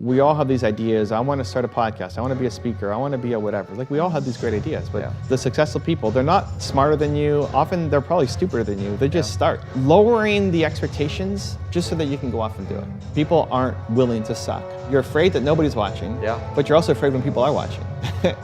we all have these ideas. I want to start a podcast. I want to be a speaker. I want to be a whatever. Like we all have these great ideas, but the successful people, they're not smarter than you. Often they're probably stupider than you. They just start. Lowering the expectations just so that you can go off and do it. People aren't willing to suck. You're afraid that nobody's watching, but you're also afraid when people are watching.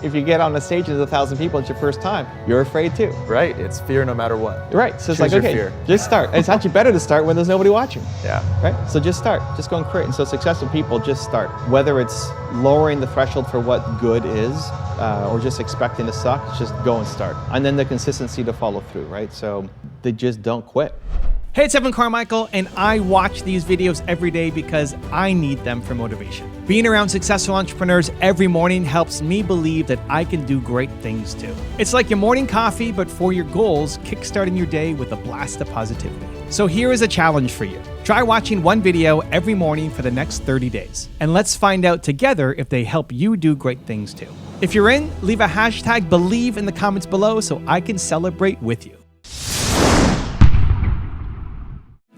If you get on a stage and there's 1,000 people, it's your first time, you're afraid too. Right, it's fear no matter what. Right, so it's Choose like, okay, fear. just start. It's actually better to start when there's nobody watching. Yeah. Right, so just start, just go and create. And so successful people just start. Whether it's lowering the threshold for what good is, or just expecting to suck, just go and start. And then the consistency to follow through, right? So they just don't quit. Hey, it's Evan Carmichael, and I watch these videos every day because I need them for motivation. Being around successful entrepreneurs every morning helps me believe that I can do great things too. It's like your morning coffee, but for your goals, kickstarting your day with a blast of positivity. So here is a challenge for you. Try watching one video every morning for the next 30 days, and let's find out together if they help you do great things too. If you're in, leave a hashtag Believe in the comments below so I can celebrate with you.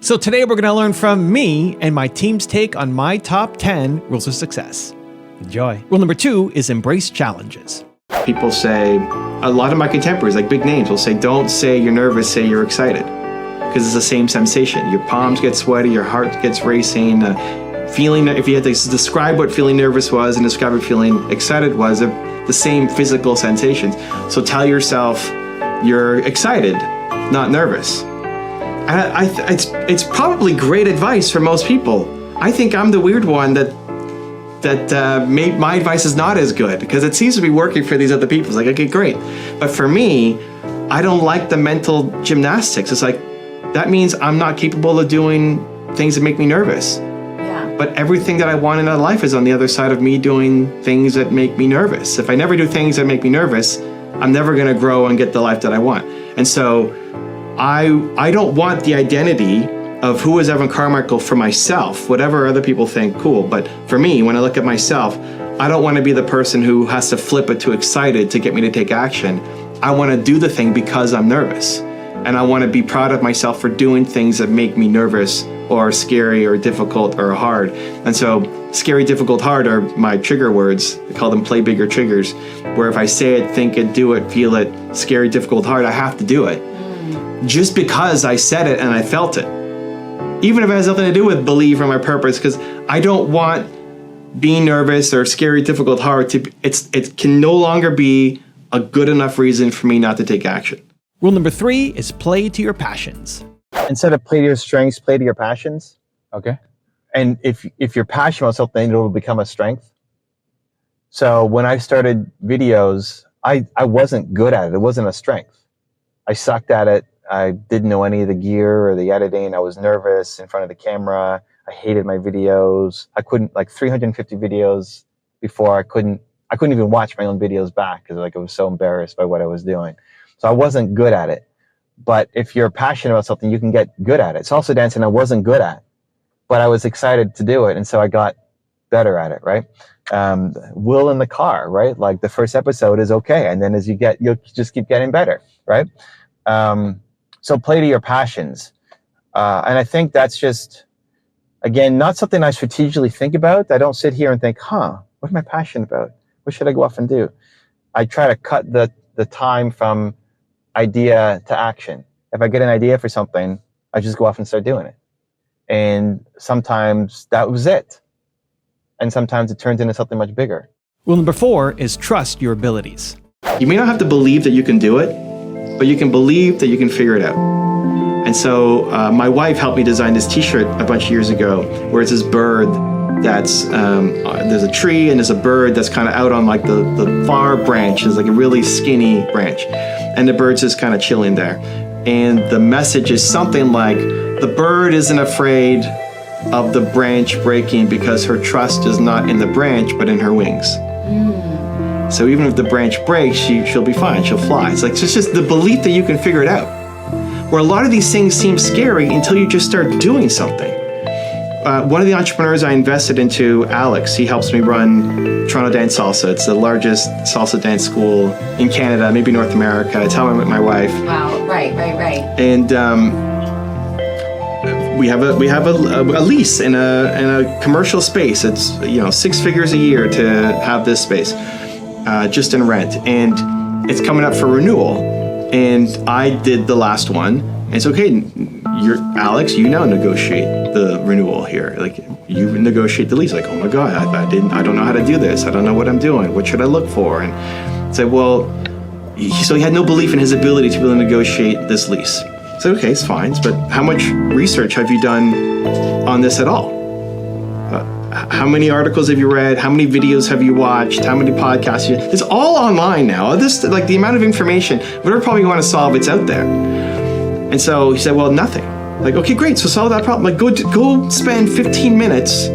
So today we're going to learn from me and my team's take on my top 10 rules of success. Enjoy. Rule number 2 is embrace challenges. People say, a lot of my contemporaries, like big names, will say, don't say you're nervous, say you're excited. Because it's the same sensation. Your palms get sweaty, your heart gets racing. Feeling, if you had to describe what feeling nervous was and describe what feeling excited was, the same physical sensations. So tell yourself you're excited, not nervous. It's probably great advice for most people. I think I'm the weird one that my advice is not as good because it seems to be working for these other people. It's like, okay, great. But for me, I don't like the mental gymnastics. It's like, that means I'm not capable of doing things that make me nervous. Yeah. But everything that I want in my life is on the other side of me doing things that make me nervous. If I never do things that make me nervous, I'm never gonna grow and get the life that I want. And so I don't want the identity of who is Evan Carmichael for myself. Whatever other people think, cool. But for me, when I look at myself, I don't want to be the person who has to flip it to excited to get me to take action. I want to do the thing because I'm nervous. And I want to be proud of myself for doing things that make me nervous or scary or difficult or hard. And so scary, difficult, hard are my trigger words. I call them play bigger triggers, where if I say it, think it, do it, feel it, scary, difficult, hard, I have to do it. Just because I said it and I felt it. Even if it has nothing to do with belief or my purpose, because I don't want being nervous or scary, difficult, hard to, it can no longer be a good enough reason for me not to take action. Rule number 3 is play to your passions. Instead of play to your strengths, play to your passions. Okay. And if you're passionate about something, it'll become a strength. So when I started videos, I wasn't good at it. It wasn't a strength. I sucked at it. I didn't know any of the gear or the editing. I was nervous in front of the camera. I hated my videos. I couldn't, like 350 videos before, I couldn't even watch my own videos back because I was so embarrassed by what I was doing. So I wasn't good at it. But if you're passionate about something, you can get good at it. Salsa dancing I wasn't good at, but I was excited to do it. And so I got better at it, right? Will in the car, right? Like the first episode is okay. And then as you'll just keep getting better, right? So play to your passions. And I think that's just, again, not something I strategically think about. I don't sit here and think, what am I passionate about? What should I go off and do? I try to cut the time from idea to action. If I get an idea for something, I just go off and start doing it. And sometimes that was it. And sometimes it turns into something much bigger. Rule number 4 is trust your abilities. You may not have to believe that you can do it, but you can believe that you can figure it out. And so my wife helped me design this t-shirt a bunch of years ago where it's this bird that's, there's a tree and there's a bird that's kind of out on like the far branch. It's like a really skinny branch. And the bird's just kind of chilling there. And the message is something like, the bird isn't afraid of the branch breaking because her trust is not in the branch, but in her wings. So even if the branch breaks, she'll be fine, she'll fly. It's like, it's just the belief that you can figure it out. Where a lot of these things seem scary until you just start doing something. One of the entrepreneurs I invested into, Alex, he helps me run Toronto Dance Salsa. It's the largest salsa dance school in Canada, maybe North America. It's how I met my wife. Wow, right. And we have a lease in a commercial space. It's 6 figures a year to have this space, just in rent, and it's coming up for renewal. And I did the last one. And it's okay. You're Alex. You now negotiate the renewal here. Like you negotiate the lease. Like, oh my God, I don't know how to do this. I don't know what I'm doing. What should I look for? And say, well, so he had no belief in his ability to be able to negotiate this lease. So okay, it's fine. But how much research have you done on this at all? How many articles have you read? How many videos have you watched? How many podcasts? It's all online now. This, like the amount of information, whatever problem you want to solve, it's out there. And so he said, well, nothing. Like, okay, great. So solve that problem. Like, go spend 15 minutes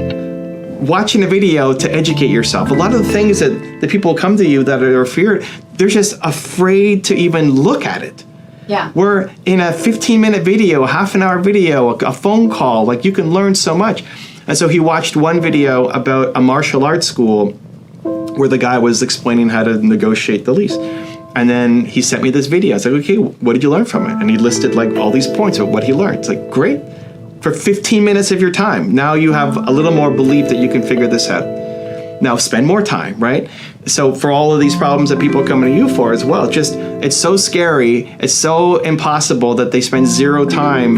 watching a video to educate yourself. A lot of the things that people come to you that are feared, they're just afraid to even look at it. Yeah. We're in a 15-minute video, a half an hour video, a phone call. Like, you can learn so much. And so he watched one video about a martial arts school where the guy was explaining how to negotiate the lease. And then he sent me this video. I was like, okay, what did you learn from it? And he listed like all these points of what he learned. It's like, great. For 15 minutes of your time, now you have a little more belief that you can figure this out. Now spend more time, right? So for all of these problems that people are coming to you for as well, it's so scary, it's so impossible that they spend zero time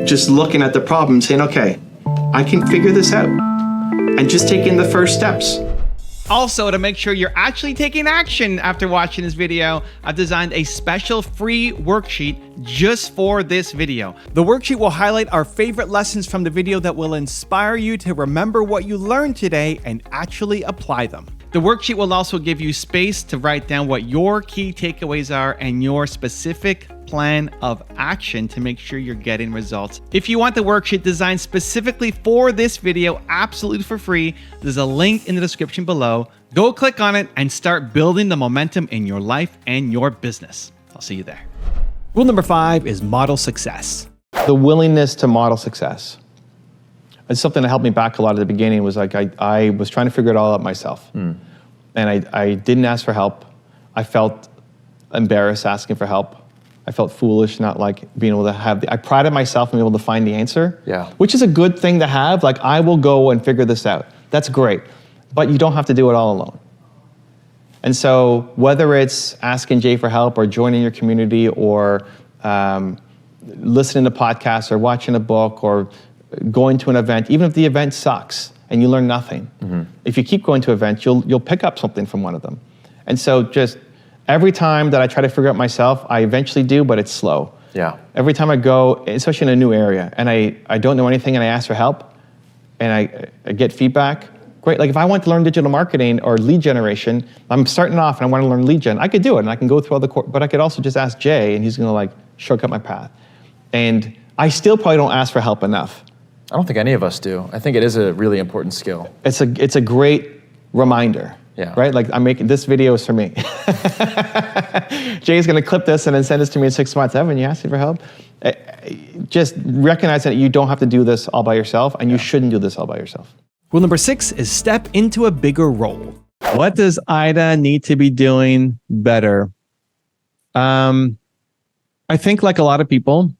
just looking at the problem saying, okay, I can figure this out, and just taking the first steps. Also, to make sure you're actually taking action after watching this video, I've designed a special free worksheet just for this video. The worksheet will highlight our favorite lessons from the video that will inspire you to remember what you learned today and actually apply them. The worksheet will also give you space to write down what your key takeaways are and your specific plan of action to make sure you're getting results. If you want the worksheet designed specifically for this video, absolutely for free, there's a link in the description below. Go click on it and start building the momentum in your life and your business. I'll see you there. Rule number 5 is model success. The willingness to model success. It's something that helped me back a lot at the beginning. Was like I was trying to figure it all out myself. And I didn't ask for help. I felt embarrassed asking for help. I felt foolish not like being able to have I prided myself in being able to find the answer. Yeah. Which is a good thing to have. Like, I will go and figure this out. That's great. But you don't have to do it all alone. And so whether it's asking Jay for help or joining your community or listening to podcasts or watching a book or going to an event, even if the event sucks and you learn nothing, if you keep going to events, you'll pick up something from one of them. And so just every time that I try to figure out myself, I eventually do, but it's slow. Yeah. Every time I go, especially in a new area, and I don't know anything and I ask for help and I get feedback, great. Like if I want to learn digital marketing or lead generation, I'm starting off and I want to learn lead gen, I could do it and I can go through all the but I could also just ask Jay and he's going to like shortcut my path. And I still probably don't ask for help enough. I don't think any of us do. I think it is a really important skill. It's a great reminder. Yeah. Right? Like I'm making, this video is for me. Jay's going to clip this and then send this to me in 6 months. Evan, you asked me for help? Just recognize that you don't have to do this all by yourself and you shouldn't do this all by yourself. Rule number 6 is step into a bigger role. What does Ida need to be doing better? I think like a lot of people,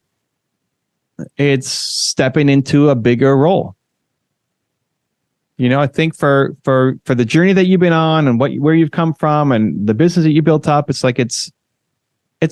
it's stepping into a bigger role. You know, I think for the journey that you've been on and where you've come from and the business that you built up, it's like it's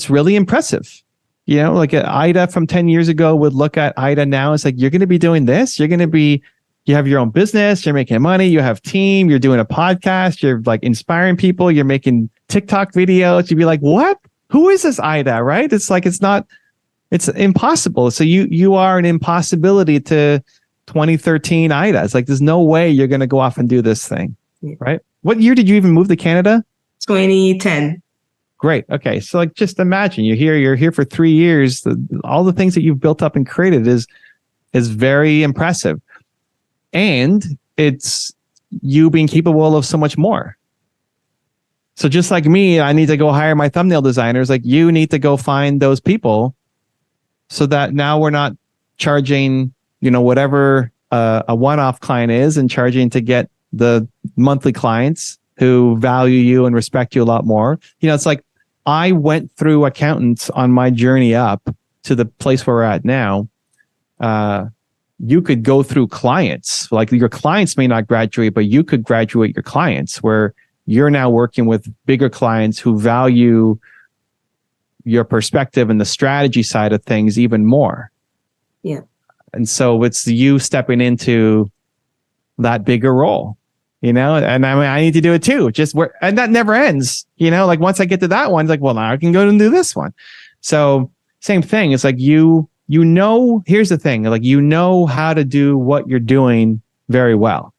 really impressive. You know, like Ida from 10 years ago would look at Ida now. It's like, you're going to be doing this. You have your own business. You're making money. You have team. You're doing a podcast. You're like inspiring people. You're making TikTok videos. You'd be like, what? Who is this Ida? Right? It's like, it's impossible. So you are an impossibility to 2013 Ida. It's like, there's no way you're going to go off and do this thing, right? What year did you even move to Canada? 2010. Great. Okay. So like, just imagine you're here for 3 years. All the things that you've built up and created is very impressive. And it's you being capable of so much more. So just like me, I need to go hire my thumbnail designers. Like you need to go find those people so that now we're not charging, whatever a one-off client is and charging to get the monthly clients who value you and respect you a lot more. It's like I went through accountants on my journey up to the place where we're at now. you could go through clients. Like your clients may not graduate, but you could graduate your clients, where you're now working with bigger clients who value your perspective and the strategy side of things even more. Yeah. And so it's you stepping into that bigger role, and I mean, I need to do it too. And that never ends, like once I get to that one, it's like, well, now I can go and do this one. So same thing. It's like, here's the thing, like, how to do what you're doing very well.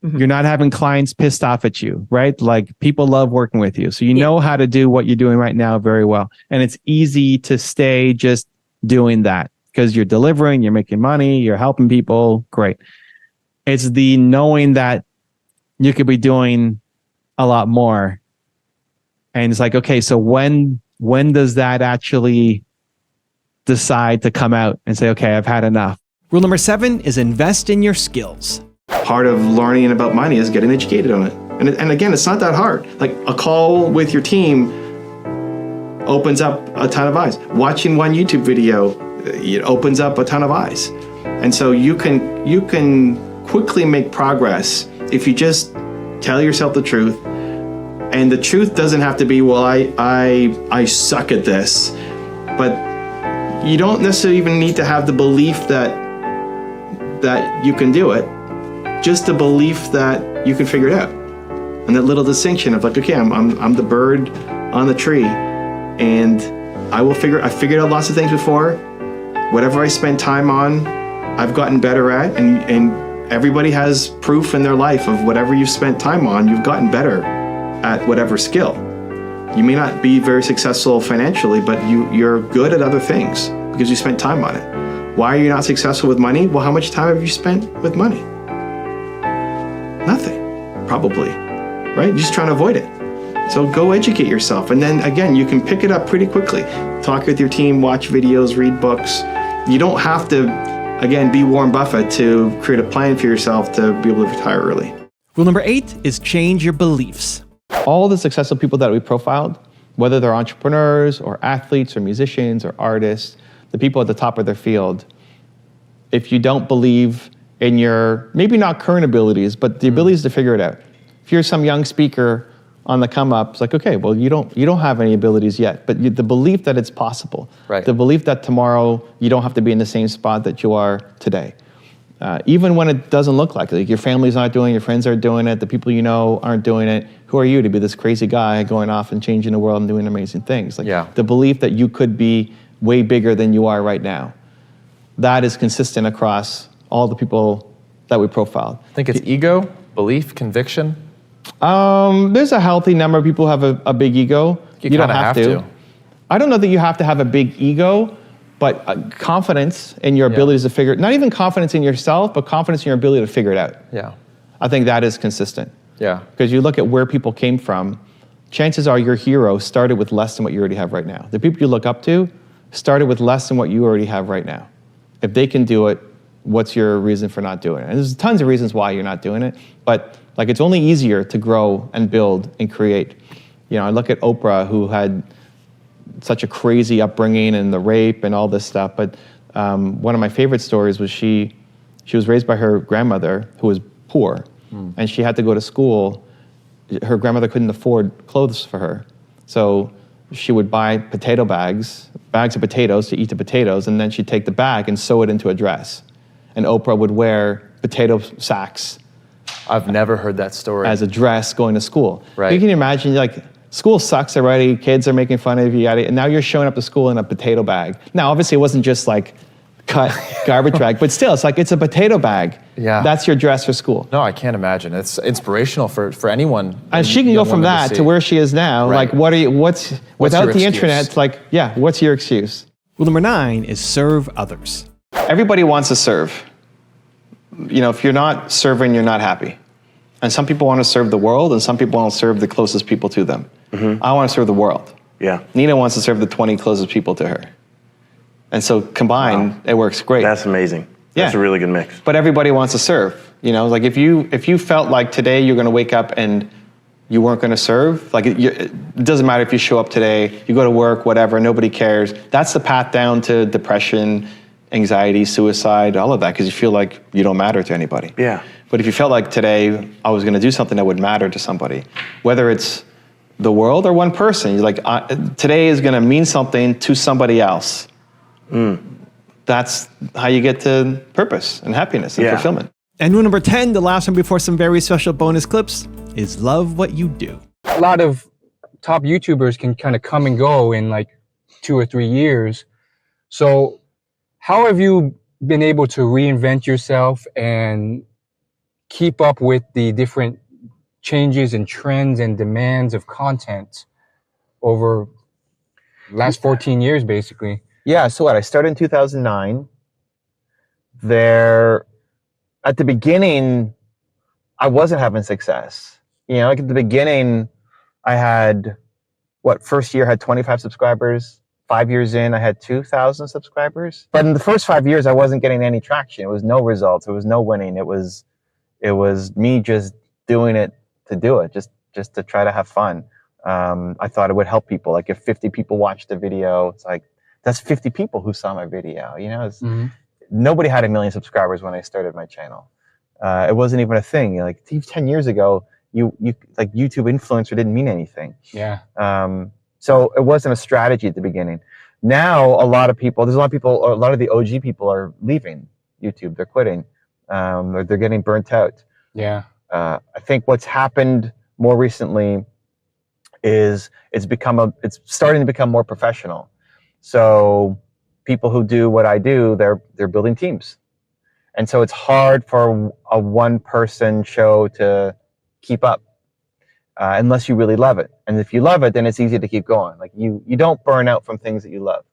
Mm-hmm. You're not having clients pissed off at you, right? Like, people love working with you. So you know how to do what you're doing right now very well. And it's easy to stay just doing that because you're delivering, you're making money, you're helping people. Great. It's the knowing that you could be doing a lot more. And it's like, okay, so when does that actually decide to come out and say, okay, I've had enough? Rule number 7 is invest in your skills. Part of learning about money is getting educated on it. And again, it's not that hard. Like, a call with your team opens up a ton of eyes. Watching one YouTube video, it opens up a ton of eyes. And so you can quickly make progress if you just tell yourself the truth. And the truth doesn't have to be, well, I suck at this. But you don't necessarily even need to have the belief that you can do it. Just the belief that you can figure it out. And that little distinction of like, okay, I'm the bird on the tree, and I figured out lots of things before. Whatever I spend time on, I've gotten better at, and everybody has proof in their life of whatever you've spent time on, you've gotten better at whatever skill. You may not be very successful financially, but you're good at other things because you spent time on it. Why are you not successful with money? Well, how much time have you spent with money? Nothing, probably, right? You're just trying to avoid it. So go educate yourself. And then again, you can pick it up pretty quickly. Talk with your team, watch videos, read books. You don't have to, again, be Warren Buffett to create a plan for yourself to be able to retire early. Rule number 8 is change your beliefs. All the successful people that we profiled, whether they're entrepreneurs or athletes or musicians or artists, the people at the top of their field, if you don't believe in your, maybe not current abilities, but the abilities to figure it out. If you're some young speaker on the come up, it's like, okay, well, you don't have any abilities yet, but the belief that it's possible, Right. The belief that tomorrow you don't have to be in the same spot that you are today. Even when it doesn't look like your family's not doing it, your friends aren't doing it, the people you know aren't doing it, who are you to be this crazy guy going off and changing the world and doing amazing things? The belief that you could be way bigger than you are right now. That is consistent across all the people that we profiled. I think it's ego, belief, conviction. There's a healthy number of people who have a big ego. You don't kinda have have to. to. I don't know that you have to have a big ego, but confidence in your abilities to figure, not even confidence in yourself, but confidence in your ability to figure it out. Yeah. I think that is consistent. Yeah. Because you look at where people came from, chances are your hero started with less than what you already have right now. The people you look up to started with less than what you already have right now. If they can do it, what's your reason for not doing it? And there's tons of reasons why you're not doing it, but like, it's only easier to grow and build and create. I look at Oprah, who had such a crazy upbringing and the rape and all this stuff, but one of my favorite stories was she was raised by her grandmother, who was poor, and she had to go to school. Her grandmother couldn't afford clothes for her, so she would buy bags of potatoes to eat the potatoes, and then she'd take the bag and sew it into a dress. And Oprah would wear potato sacks I've never heard that story. as a dress going to school. Right. You can imagine, like, school sucks already, kids are making fun of you, and now you're showing up to school in a potato bag. Now, obviously, it wasn't just like cut garbage bag, but still, it's a potato bag. Yeah. That's your dress for school. No, I can't imagine. It's inspirational for anyone. And she can go from that to where she is now. Right. Like, what's without your the excuse? internet, it's like, yeah, what's your excuse? Rule number 9 is serve others. Everybody wants to serve. If you're not serving, you're not happy. And some people want to serve the world, and some people want to serve the closest people to them. Mm-hmm. I want to serve the world. Yeah. Nina wants to serve the 20 closest people to her. And so combined, It works great. That's amazing. That's a really good mix. But everybody wants to serve. Like, if you felt like today you're going to wake up and you weren't going to serve, like, it doesn't matter if you show up today, you go to work, whatever, nobody cares. That's the path down to depression anxiety, suicide, all of that, because you feel like you don't matter to anybody. Yeah. But if you felt like today I was going to do something that would matter to somebody, whether it's the world or one person, you're like, today is going to mean something to somebody else. That's how you get to purpose and happiness and fulfillment. And rule number 10, the last one before some very special bonus clips, is love what you do. A lot of top YouTubers can kind of come and go in like 2 or 3 years. So how have you been able to reinvent yourself and keep up with the different changes and trends and demands of content over the last 14 years, basically? Yeah, so what? I started in 2009. At the beginning, I wasn't having success. You know, like at the beginning, I had, first year I had 25 subscribers. 5 years in, I had 2,000 subscribers. But in the first 5 years, I wasn't getting any traction. It was no results. It was no winning. It was me just doing it to do it, just to try to have fun. I thought it would help people. Like if 50 people watched the video, it's like, that's 50 people who saw my video. You know, nobody had 1 million subscribers when I started my channel. It wasn't even a thing. Like 10 years ago, you like YouTube influencer didn't mean anything. Yeah. So it wasn't a strategy at the beginning. Now, a lot of the OG people are leaving YouTube. They're quitting. Or they're getting burnt out. Yeah. I think what's happened more recently is it's starting to become more professional. So people who do what I do, they're building teams. And so it's hard for a one-person show to keep up. Unless you really love it. And if you love it, then it's easy to keep going. Like you don't burn out from things that you love.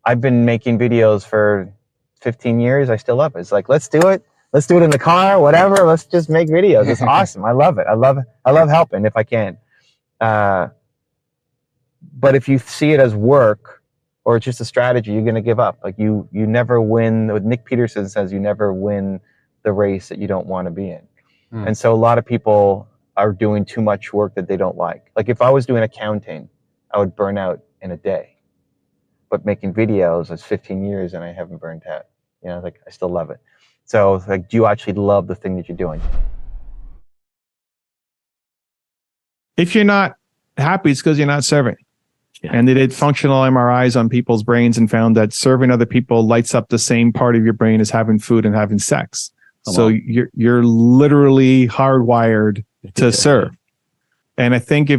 I've been making videos for 15 years. I still love it. It's like, let's do it. Let's do it in the car, whatever. Let's just make videos. It's awesome. I love it. I love helping if I can. But if you see it as work or it's just a strategy, you're going to give up. Like you never win. What Nick Peterson says, you never win the race that you don't want to be in. And so a lot of people are doing too much work that they don't like. Like if I was doing accounting, I would burn out in a day. But making videos is 15 years and I haven't burned out. You know, like I still love it. So like, do you actually love the thing that you're doing? If you're not happy, it's because you're not serving. Yeah. And they did functional MRIs on people's brains and found that serving other people lights up the same part of your brain as having food and having sex. So you're literally hardwired to serve. And I think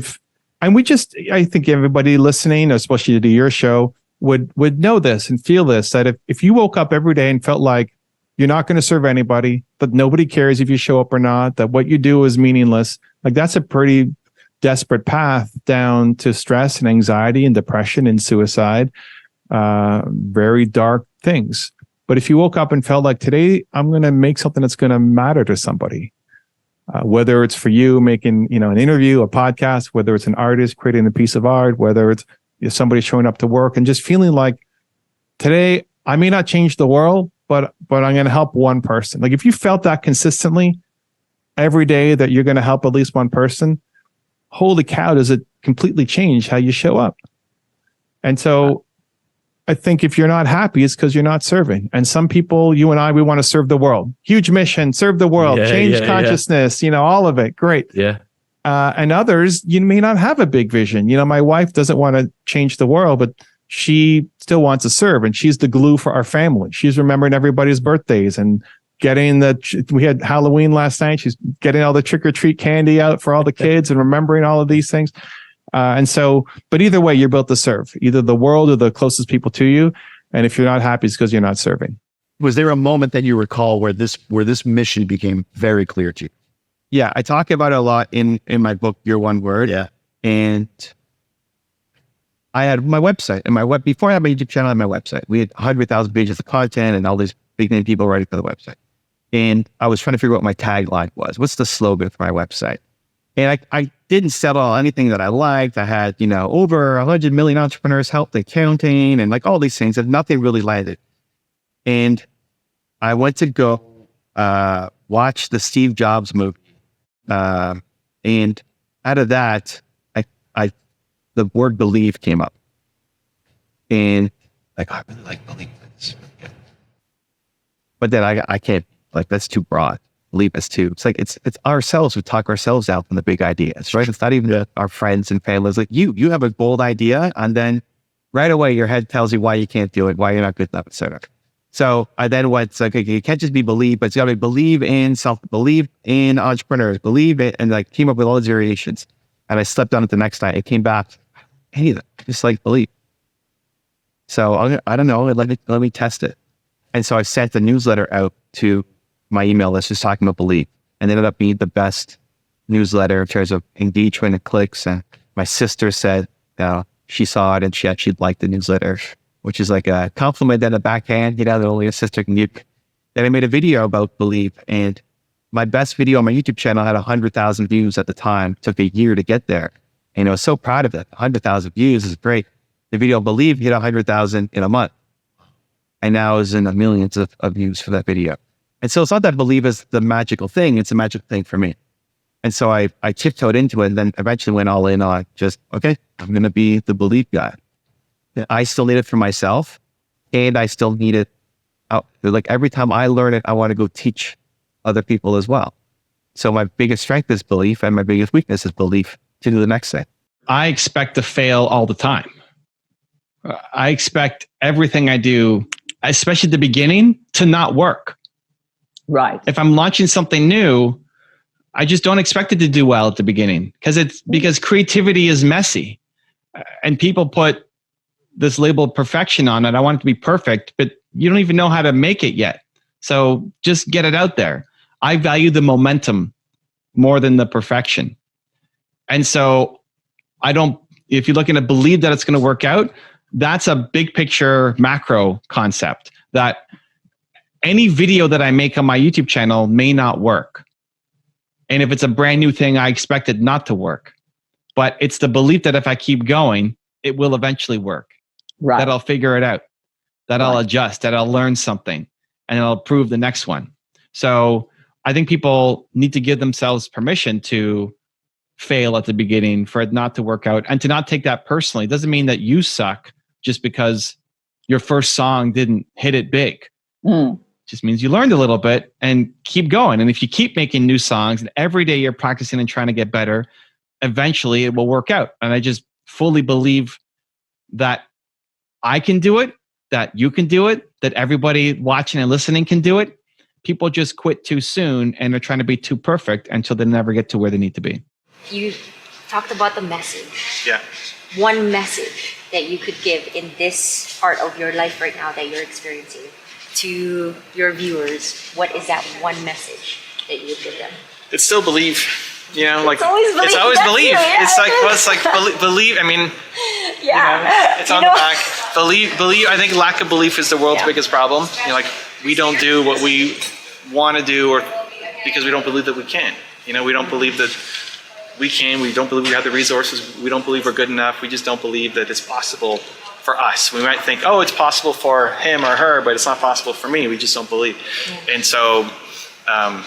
I think everybody listening, especially to your show, would know this and feel this, that if you woke up every day and felt like you're not going to serve anybody, but nobody cares if you show up or not, that what you do is meaningless, like that's a pretty desperate path down to stress and anxiety and depression and suicide, very dark things. But if you woke up and felt like today, I'm going to make something that's going to matter to somebody, whether it's for you making, an interview, a podcast, whether it's an artist creating a piece of art, whether it's somebody showing up to work and just feeling like today, I may not change the world, but I'm going to help one person. Like if you felt that consistently every day that you're going to help at least one person, holy cow, does it completely change how you show up? And so I think if you're not happy, it's because you're not serving. And some people, you and I, we want to serve the world. Huge mission, serve the world, change consciousness, all of it. Great. Yeah. And others, you may not have a big vision. My wife doesn't want to change the world, but she still wants to serve. And she's the glue for our family. She's remembering everybody's birthdays and getting we had Halloween last night. She's getting all the trick or treat candy out for all the kids and remembering all of these things. But either way, you're built to serve, either the world or the closest people to you. And if you're not happy, it's because you're not serving. Was there a moment that you recall where this mission became very clear to you? Yeah, I talk about it a lot in my book, Your One Word. Yeah. And I had my website, and before I had my YouTube channel, I had my website. We had 100,000 pages of content and all these big name people writing for the website. And I was trying to figure out what my tagline was. What's the slogan for my website? And I didn't settle anything that I liked. I had, over 100 million entrepreneurs helped accounting and like all these things, and nothing really landed. And I went to go watch the Steve Jobs movie. And out of that, the word believe came up. And like, I really like believe this. But then I can't, like, that's too broad. Believe is too. It's like, it's ourselves who talk ourselves out from the big ideas, right? It's not even our friends and family. It's like you have a bold idea, and then right away your head tells you why you can't do it, why you're not good enough, etc. So I then went, it's like, okay, you can't just be believe, but it's got to be believe in self, believe in entrepreneurs, believe it, and like came up with all these variations. And I slept on it the next night. It came back, any of them, just like believe. So I don't know, let me test it. And so I sent the newsletter out to my email list just talking about believe, and it ended up being the best newsletter in terms of engagement and clicks. And my sister said, she saw it and she actually liked the newsletter, which is like a compliment and a backhand, that only a sister can give. Then I made a video about believe, and my best video on my YouTube channel had 100,000 views at the time. It took a year to get there. And I was so proud of it. 100,000 views is great. The video believe hit 100,000 in a month. And now is in the millions of views for that video. And so it's not that believe is the magical thing, it's a magical thing for me. And so I tiptoed into it, and then eventually went all in on just, okay, I'm going to be the believe guy. I still need it for myself, and I still need it out. Like every time I learn it, I want to go teach other people as well. So my biggest strength is belief, and my biggest weakness is belief to do the next thing. I expect to fail all the time. I expect everything I do, especially at the beginning, to not work. Right. If I'm launching something new, I just don't expect it to do well at the beginning because creativity is messy, and people put this label of perfection on it. I want it to be perfect, but you don't even know how to make it yet. So just get it out there. I value the momentum more than the perfection. And so if you're looking to believe that it's going to work out, that's a big picture macro concept that any video that I make on my YouTube channel may not work. And if it's a brand new thing, I expect it not to work. But it's the belief that if I keep going, it will eventually work. Right. That I'll figure it out, that I'll adjust, that I'll learn something, and I'll improve the next one. So I think people need to give themselves permission to fail at the beginning, for it not to work out, and to not take that personally. It doesn't mean that you suck just because your first song didn't hit it big. Just means you learned a little bit, and keep going. And if you keep making new songs and every day you're practicing and trying to get better, eventually it will work out. And I just fully believe that I can do it, that you can do it, that everybody watching and listening can do it. People just quit too soon, and they're trying to be too perfect until they never get to where they need to be. You talked about the message. Yeah. One message that you could give in this part of your life right now that you're experiencing to your viewers, what is that one message that you would give them? It's still believe, like It's always believe. Yeah. It's like believe. I mean, it's on the back. Believe. I think lack of belief is the world's biggest problem. Like we don't do what we want to do, or because we don't believe that we can. We don't believe that we can. We don't believe we have the resources. We don't believe we're good enough. We just don't believe that it's possible for us. We might think, oh, it's possible for him or her, but it's not possible for me. We just don't believe. Yeah. And so I'm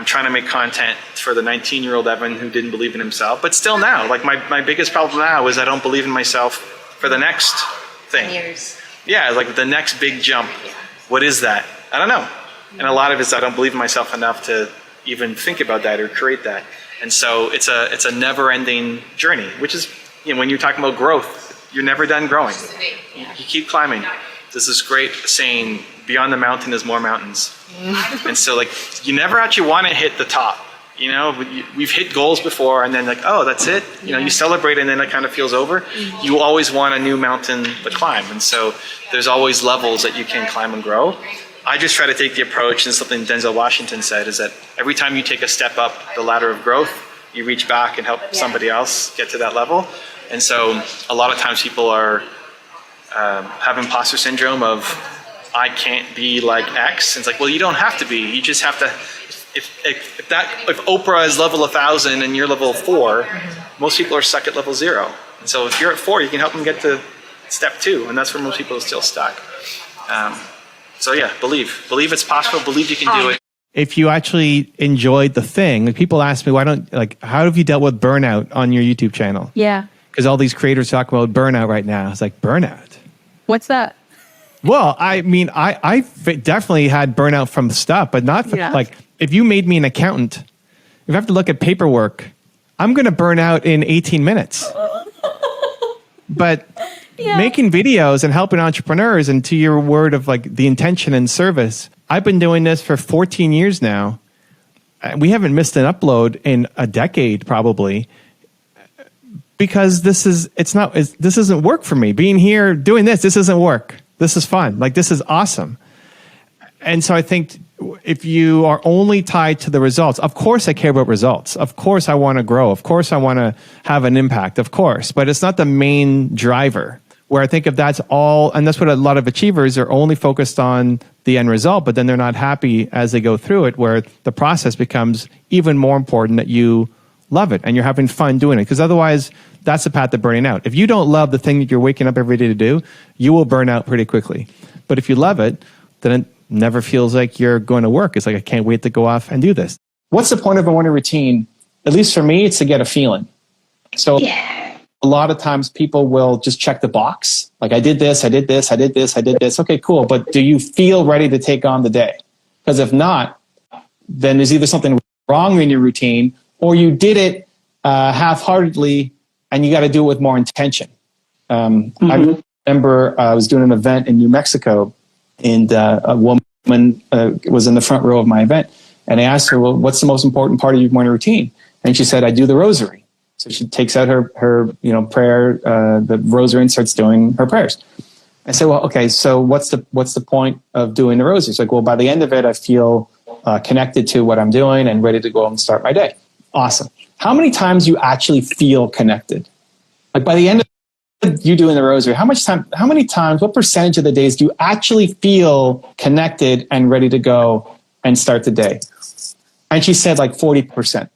trying to make content for the 19-year-old Evan who didn't believe in himself, but still now, like my biggest problem now is I don't believe in myself for the next thing. 10 years. Yeah, like the next big jump. Yeah. What is that? I don't know. And a lot of it is I don't believe in myself enough to even think about that or create that. And so it's a never-ending journey, which is, when you're talking about growth, you're never done growing. You keep climbing. There's this great saying, beyond the mountain is more mountains. And so like, you never actually want to hit the top. We've hit goals before, and then like, oh, that's it. You celebrate, and then it kind of feels over. You always want a new mountain to climb. And so there's always levels that you can climb and grow. I just try to take the approach, and something Denzel Washington said, is that every time you take a step up the ladder of growth, you reach back and help somebody else get to that level. And so a lot of times people are have imposter syndrome of, I can't be like X. And it's like, well, you don't have to be. You just have to. If Oprah is level 1,000 and you're level 4, most people are stuck at level 0. And so if you're at 4, you can help them get to step 2, and that's where most people are still stuck. So yeah, believe it's possible. Believe you can do it. If you actually enjoyed the thing, like people ask me, how have you dealt with burnout on your YouTube channel? Yeah. Because all these creators talk about burnout right now. It's like, burnout? What's that? Well, I mean, I definitely had burnout from stuff, but not like if you made me an accountant, if I have to look at paperwork, I'm going to burn out in 18 minutes. But making videos and helping entrepreneurs, and to your word of like the intention and service, I've been doing this for 14 years now. We haven't missed an upload in a decade, probably, because this isn't work for me. Being here, doing this isn't work. This is fun. Like, this is awesome. And so I think if you are only tied to the results, of course I care about results. Of course I want to grow. Of course I want to have an impact. Of course, but it's not the main driver. Where I think if that's all, and that's what a lot of achievers are only focused on the end result, but then they're not happy as they go through it, where the process becomes even more important, that you love it and you're having fun doing it. Because otherwise, that's the path to burning out. If you don't love the thing that you're waking up every day to do, you will burn out pretty quickly. But if you love it, then it never feels like you're going to work. It's like, I can't wait to go off and do this. What's the point of a morning routine? At least for me, it's to get a feeling. So a lot of times people will just check the box. Like, I did this, I did this, I did this, I did this. Okay, cool. But do you feel ready to take on the day? Because if not, then there's either something wrong in your routine, or you did it half-heartedly and you got to do it with more intention. I remember I was doing an event in New Mexico, and a woman was in the front row of my event. And I asked her, well, what's the most important part of your morning routine? And she said, I do the rosary. So she takes out her prayer, the rosary, and starts doing her prayers. I said, well, okay, so what's the point of doing the rosary? It's like, well, by the end of it, I feel connected to what I'm doing and ready to go and start my day. Awesome. How many times you actually feel connected? Like, by the end of you doing the rosary, how many times, what percentage of the days do you actually feel connected and ready to go and start the day? And she said like 40%.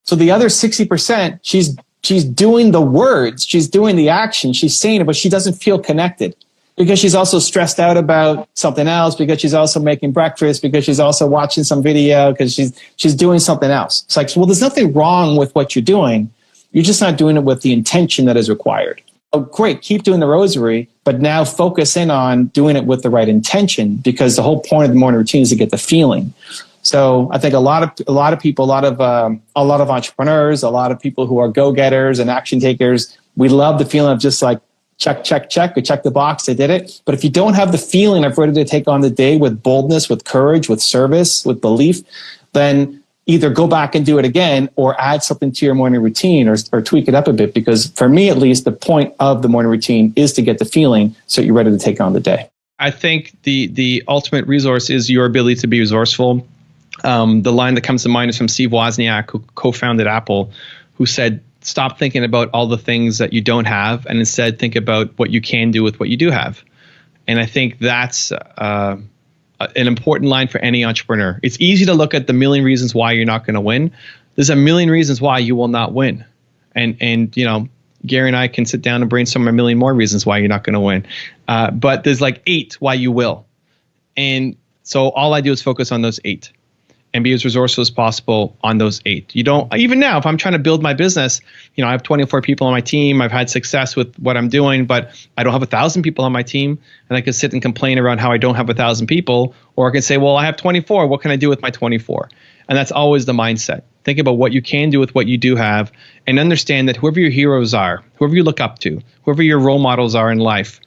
So the other 60%, she's doing the words, she's doing the action, she's saying it, but she doesn't feel connected because she's also stressed out about something else, because she's also making breakfast, because she's also watching some video, because she's doing something else. It's like, well, there's nothing wrong with what you're doing. You're just not doing it with the intention that is required. Oh, great. Keep doing the rosary, but now focus in on doing it with the right intention, because the whole point of the morning routine is to get the feeling. So I think a lot of people, a lot of entrepreneurs, a lot of people who are go-getters and action takers, we love the feeling of just like, check, check, check, or check the box, I did it. But if you don't have the feeling of ready to take on the day with boldness, with courage, with service, with belief, then either go back and do it again, or add something to your morning routine, or tweak it up a bit. Because for me, at least, the point of the morning routine is to get the feeling so you're ready to take on the day. I think the ultimate resource is your ability to be resourceful. The line that comes to mind is from Steve Wozniak, who co-founded Apple, who said, stop thinking about all the things that you don't have, and instead think about what you can do with what you do have. And I think that's an important line for any entrepreneur. It's easy to look at the million reasons why you're not going to win. There's a million reasons why you will not win. And you know, Gary and I can sit down and brainstorm a million more reasons why you're not going to win. But there's like 8 why you will. And so all I do is focus on those 8. And be as resourceful as possible on those 8. You don't, even now, if I'm trying to build my business, you know, I have 24 people on my team. I've had success with what I'm doing, but I don't have 1,000 people on my team. And I could sit and complain around how I don't have 1,000 people, or I can say, well, I have 24. What can I do with my 24? And that's always the mindset. Think about what you can do with what you do have, and understand that whoever your heroes are, whoever you look up to, whoever your role models are in life,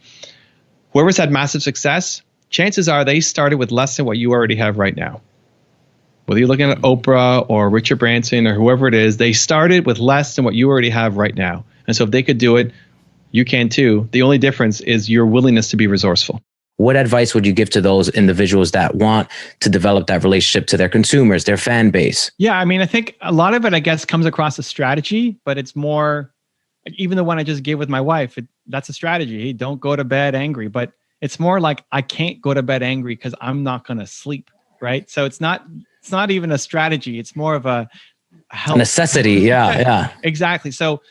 whoever's had massive success, chances are they started with less than what you already have right now. Whether you're looking at Oprah or Richard Branson or whoever it is, they started with less than what you already have right now. And so if they could do it, you can too. The only difference is your willingness to be resourceful. What advice would you give to those individuals that want to develop that relationship to their consumers, their fan base? Yeah, I mean, I think a lot of it, I guess, comes across as strategy, but it's more, even the one I just gave with my wife, that's a strategy. Hey, don't go to bed angry. But it's more like, I can't go to bed angry because I'm not going to sleep, right? So it's not even a strategy. It's more of a necessity. Yeah. Exactly. So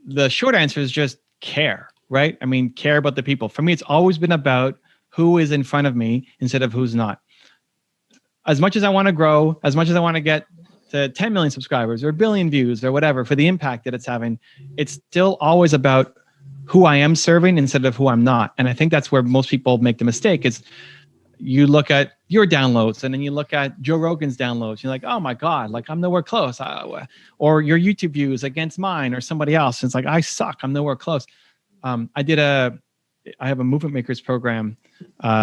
the short answer is just care, right? I mean, care about the people. For me, it's always been about who is in front of me instead of who's not. As much as I want to grow, as much as I want to get to 10 million subscribers or 1 billion views or whatever for the impact that it's having, it's still always about who I am serving instead of who I'm not. And I think that's where most people make the mistake is you look at your downloads and then you look at Joe Rogan's downloads. You're like, oh my God, like I'm nowhere close. Or your YouTube views against mine or somebody else. It's like, I suck. I'm nowhere close. I have a movement makers program,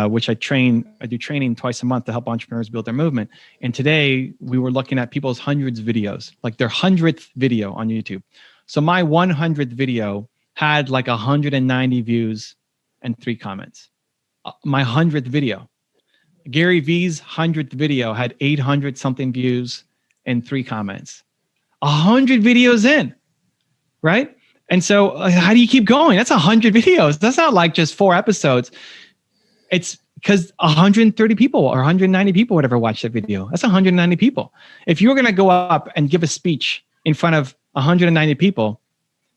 which I do training twice a month to help entrepreneurs build their movement. And today we were looking at people's hundreds videos, like their 100th video on YouTube. So my 100th video had like 190 views and 3 comments. My 100th video. Gary V's 100th video had 800 something views and 3 comments. 100 videos in, right? And so how do you keep going? That's 100 videos. That's not like just 4 episodes. It's because 130 people or 190 people would ever watch that video. That's 190 people. If you were going to go up and give a speech in front of 190 people,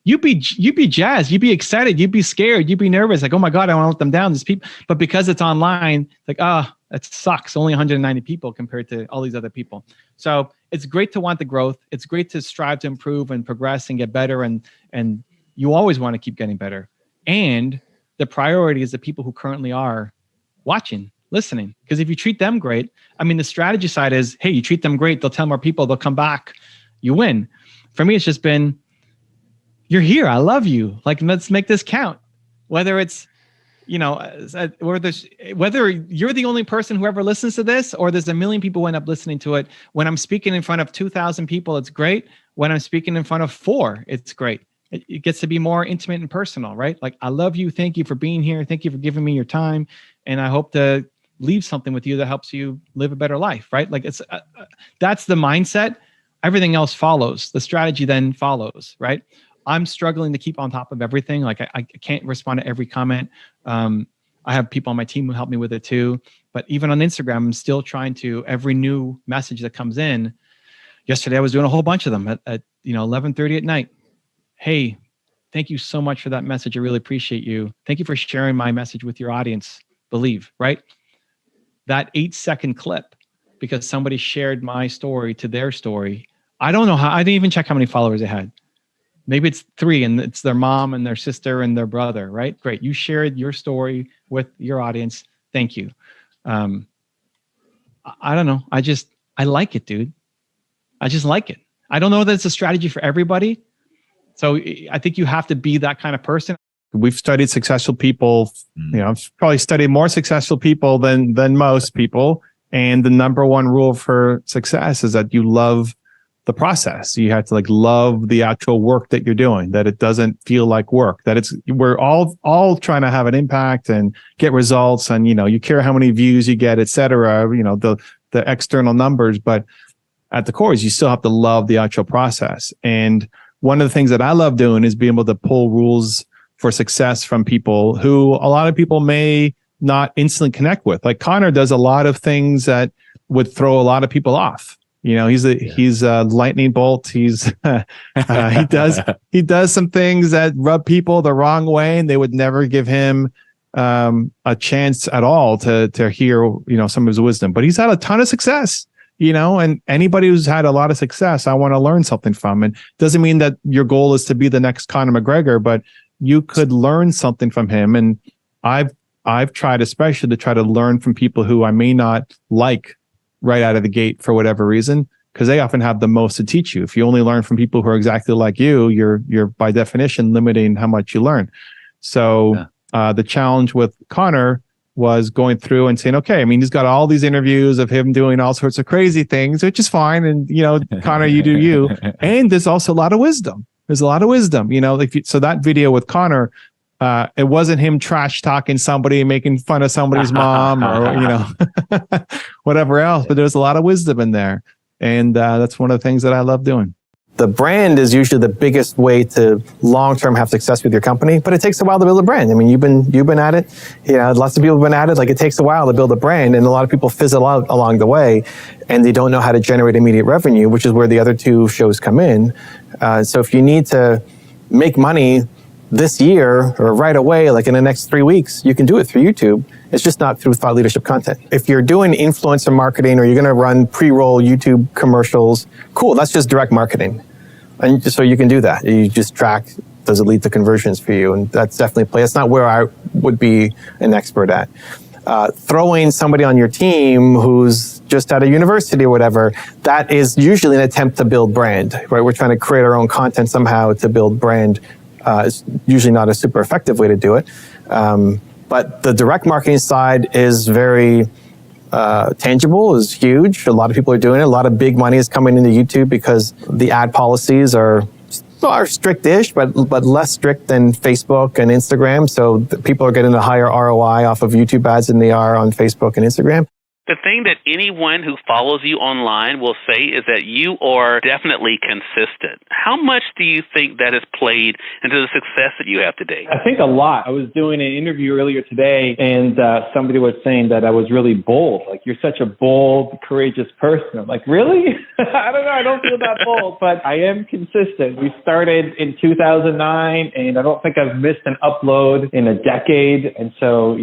you'd be jazzed, you'd be excited, you'd be scared, you'd be nervous, like, oh my God, I want to let them down. These people, but because it's online, like, that sucks. Only 190 people compared to all these other people. So it's great to want the growth. It's great to strive to improve and progress and get better. And you always want to keep getting better. And the priority is the people who currently are watching, listening. Because if you treat them great, I mean, the strategy side is, hey, you treat them great, they'll tell more people, they'll come back, you win. For me, it's just been, you're here. I love you. Like, let's make this count. Whether it's, whether you're the only person who ever listens to this, or there's a million people who end up listening to it. When I'm speaking in front of 2,000 people, it's great. When I'm speaking in front of 4, it's great. It gets to be more intimate and personal, right? Like, I love you. Thank you for being here. Thank you for giving me your time. And I hope to leave something with you that helps you live a better life, right? Like, it's that's the mindset. Everything else follows. The strategy then follows, right? I'm struggling to keep on top of everything. Like, I can't respond to every comment. I have people on my team who help me with it too. But even on Instagram, I'm still trying to, every new message that comes in. Yesterday, I was doing a whole bunch of them at 11:30 at night. Hey, thank you so much for that message. I really appreciate you. Thank you for sharing my message with your audience. Believe, right? That 8-second clip, because somebody shared my story to their story. I don't know how, I didn't even check how many followers it had. Maybe it's 3 and it's their mom and their sister and their brother, right? Great. You shared your story with your audience. Thank you. I don't know. I like it, dude. I just like it. I don't know that it's a strategy for everybody. So I think you have to be that kind of person. We've studied successful people. I've probably studied more successful people than most people. And the number one rule for success is that you love the process. You have to love the actual work that you're doing, that it doesn't feel like work, that we're all trying to have an impact and get results. And, you care how many views you get, et cetera, the external numbers, but at the core is you still have to love the actual process. And one of the things that I love doing is being able to pull rules for success from people who a lot of people may not instantly connect with. Like Connor does a lot of things that would throw a lot of people off. He's a lightning bolt. He does some things that rub people the wrong way, and they would never give him a chance at all to hear some of his wisdom. But he's had a ton of success, and anybody who's had a lot of success, I want to learn something from. And doesn't mean that your goal is to be the next Conor McGregor, but you could learn something from him. And I've tried especially to try to learn from people who I may not like right out of the gate for whatever reason, because they often have the most to teach you. If you only learn from people who are exactly like you, you're by definition limiting how much you learn. So the challenge with Connor was going through and saying, okay, I mean, he's got all these interviews of him doing all sorts of crazy things, which is fine. And, Connor, you do you. And there's also a lot of wisdom. There's a lot of wisdom, so that video with Connor, it wasn't him trash talking somebody, making fun of somebody's mom or, whatever else, but there's a lot of wisdom in there. And that's one of the things that I love doing. The brand is usually the biggest way to long-term have success with your company, but it takes a while to build a brand. I mean, you've been at it. Lots of people have been at it. Like, it takes a while to build a brand, and a lot of people fizzle out along the way, and they don't know how to generate immediate revenue, which is where the other 2 shows come in. So if you need to make money this year or right away, like in the next 3 weeks, you can do it through YouTube. It's just not through thought leadership content. If you're doing influencer marketing or you're going to run pre-roll YouTube commercials, cool. That's just direct marketing. And so you can do that. You just track does it lead to conversions for you? And that's definitely play. That's not where I would be an expert at. Throwing somebody on your team who's just out of university or whatever, that is usually an attempt to build brand, right? We're trying to create our own content somehow to build brand. It's usually not a super effective way to do it. But the direct marketing side is very tangible, is huge. A lot of people are doing it. A lot of big money is coming into YouTube because the ad policies are strict-ish, but less strict than Facebook and Instagram. So people are getting a higher ROI off of YouTube ads than they are on Facebook and Instagram. The thing that anyone who follows you online will say is that you are definitely consistent. How much do you think that has played into the success that you have today? I think a lot. I was doing an interview earlier today, and somebody was saying that I was really bold. Like, you're such a bold, courageous person. I'm like, really? I don't know. I don't feel that bold, but I am consistent. We started in 2009, and I don't think I've missed an upload in a decade. And so,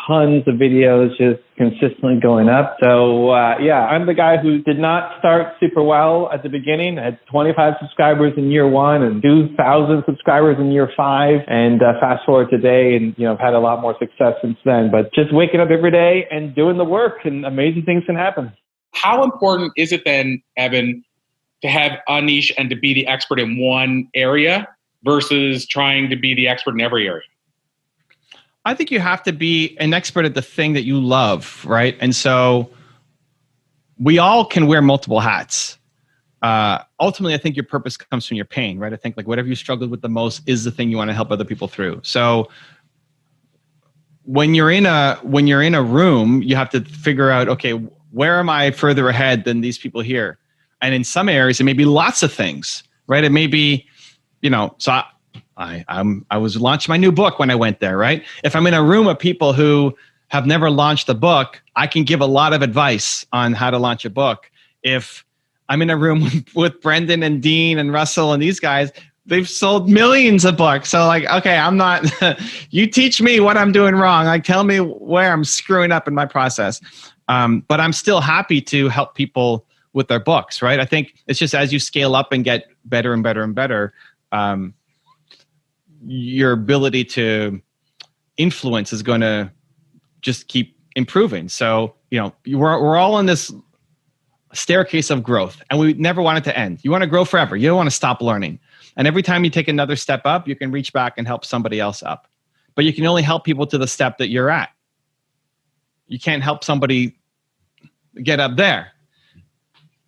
tons of videos just consistently going up. So I'm the guy who did not start super well at the beginning. I had 25 subscribers in year 1 and 2,000 subscribers in year 5. And fast forward today, and I've had a lot more success since then. But just waking up every day and doing the work, and amazing things can happen. How important is it then, Evan, to have a niche and to be the expert in one area versus trying to be the expert in every area? I think you have to be an expert at the thing that you love, right? And so we all can wear multiple hats. Ultimately, I think your purpose comes from your pain, right? I think like whatever you struggled with the most is the thing you want to help other people through. So when you're in a room, you have to figure out, okay, where am I further ahead than these people here? And in some areas, it may be lots of things, right? It may be, so I was launching my new book when I went there, right? If I'm in a room of people who have never launched a book, I can give a lot of advice on how to launch a book. If I'm in a room with Brendan and Dean and Russell and these guys, they've sold millions of books. So like, okay, I'm not, you teach me what I'm doing wrong. Like, tell me where I'm screwing up in my process. But I'm still happy to help people with their books, right? I think it's just as you scale up and get better and better and better, your ability to influence is going to just keep improving. So, we're all on this staircase of growth, and we never want it to end. You want to grow forever. You don't want to stop learning. And every time you take another step up, you can reach back and help somebody else up. But you can only help people to the step that you're at. You can't help somebody get up there.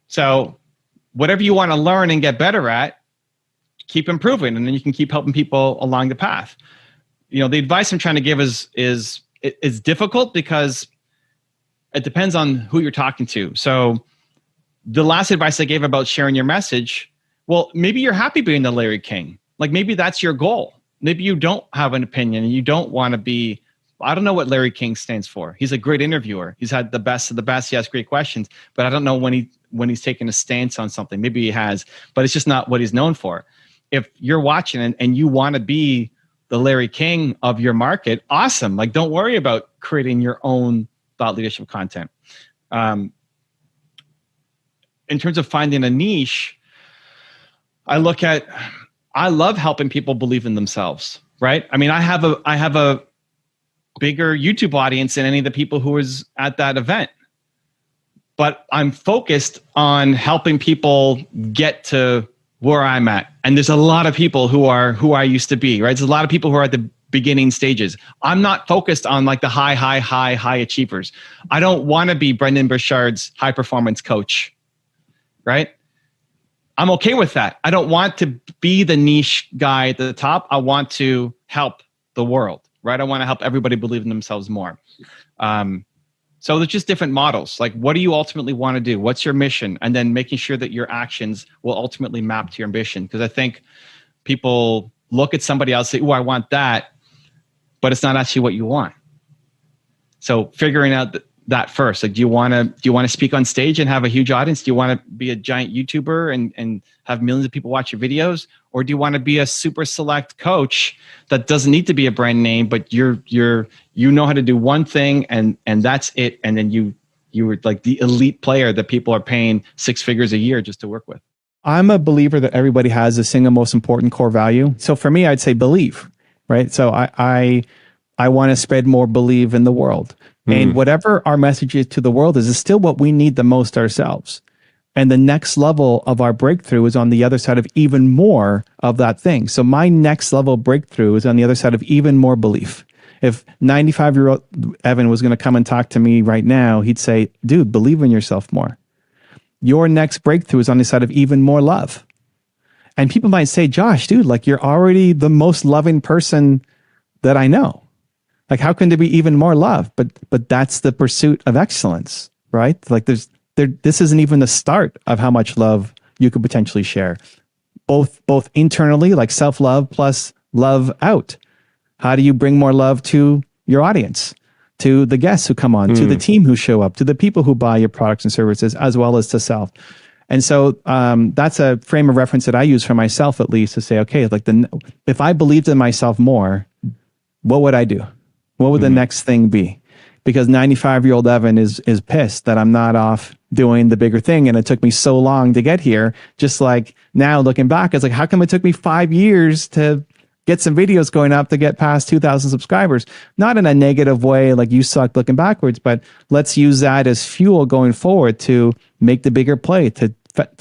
So whatever you want to learn and get better at, keep improving, and then you can keep helping people along the path. The advice I'm trying to give is difficult because it depends on who you're talking to. So the last advice I gave about sharing your message, well, maybe you're happy being the Larry King. Like, maybe that's your goal. Maybe you don't have an opinion and you don't want to be, I don't know what Larry King stands for. He's a great interviewer. He's had the best of the best. He has great questions, but I don't know when he's taken a stance on something. Maybe he has, but it's just not what he's known for. If you're watching and you want to be the Larry King of your market, awesome. Like, don't worry about creating your own thought leadership content. In terms of finding a niche, I love helping people believe in themselves, right? I mean, I have a bigger YouTube audience than any of the people who was at that event, but I'm focused on helping people get to where I'm at. And there's a lot of people who I used to be, right? There's a lot of people who are at the beginning stages. I'm not focused on like the high achievers. I don't want to be Brendan Burchard's high performance coach, right? I'm okay with that. I don't want to be the niche guy at the top. I want to help the world, right? I want to help everybody believe in themselves more. So there's just different models. Like, what do you ultimately want to do? What's your mission? And then making sure that your actions will ultimately map to your ambition. Because I think people look at somebody else and say, oh, I want that, but it's not actually what you want. So figuring out that first, like, do you want to speak on stage and have a huge audience? Do you want to be a giant YouTuber and have millions of people watch your videos? Or do you want to be a super select coach that doesn't need to be a brand name, but you know how to do one thing and that's it. And then you were like the elite player that people are paying 6 figures a year just to work with. I'm a believer that everybody has a single most important core value. So for me, I'd say believe, right? So I want to spread more believe in the world. And whatever our message is to the world is still what we need the most ourselves. And the next level of our breakthrough is on the other side of even more of that thing. So my next level breakthrough is on the other side of even more belief. If 95-year-old Evan was going to come and talk to me right now, he'd say, dude, believe in yourself more. Your next breakthrough is on the side of even more love. And people might say, Josh, dude, like you're already the most loving person that I know. Like, how can there be even more love? But that's the pursuit of excellence, right? Like this isn't even the start of how much love you could potentially share. Both internally, like self-love plus love out. How do you bring more love to your audience, to the guests who come on, to the team who show up, to the people who buy your products and services, as well as to self? And so that's a frame of reference that I use for myself, at least, to say, okay, like if I believed in myself more, what would I do? What would the next thing be? Because 95-year-old Evan is pissed that I'm not off doing the bigger thing. And it took me so long to get here. Just like now looking back, it's like, how come it took me 5 years to get some videos going up to get past 2,000 subscribers? Not in a negative way, like you suck looking backwards, but let's use that as fuel going forward to make the bigger play, to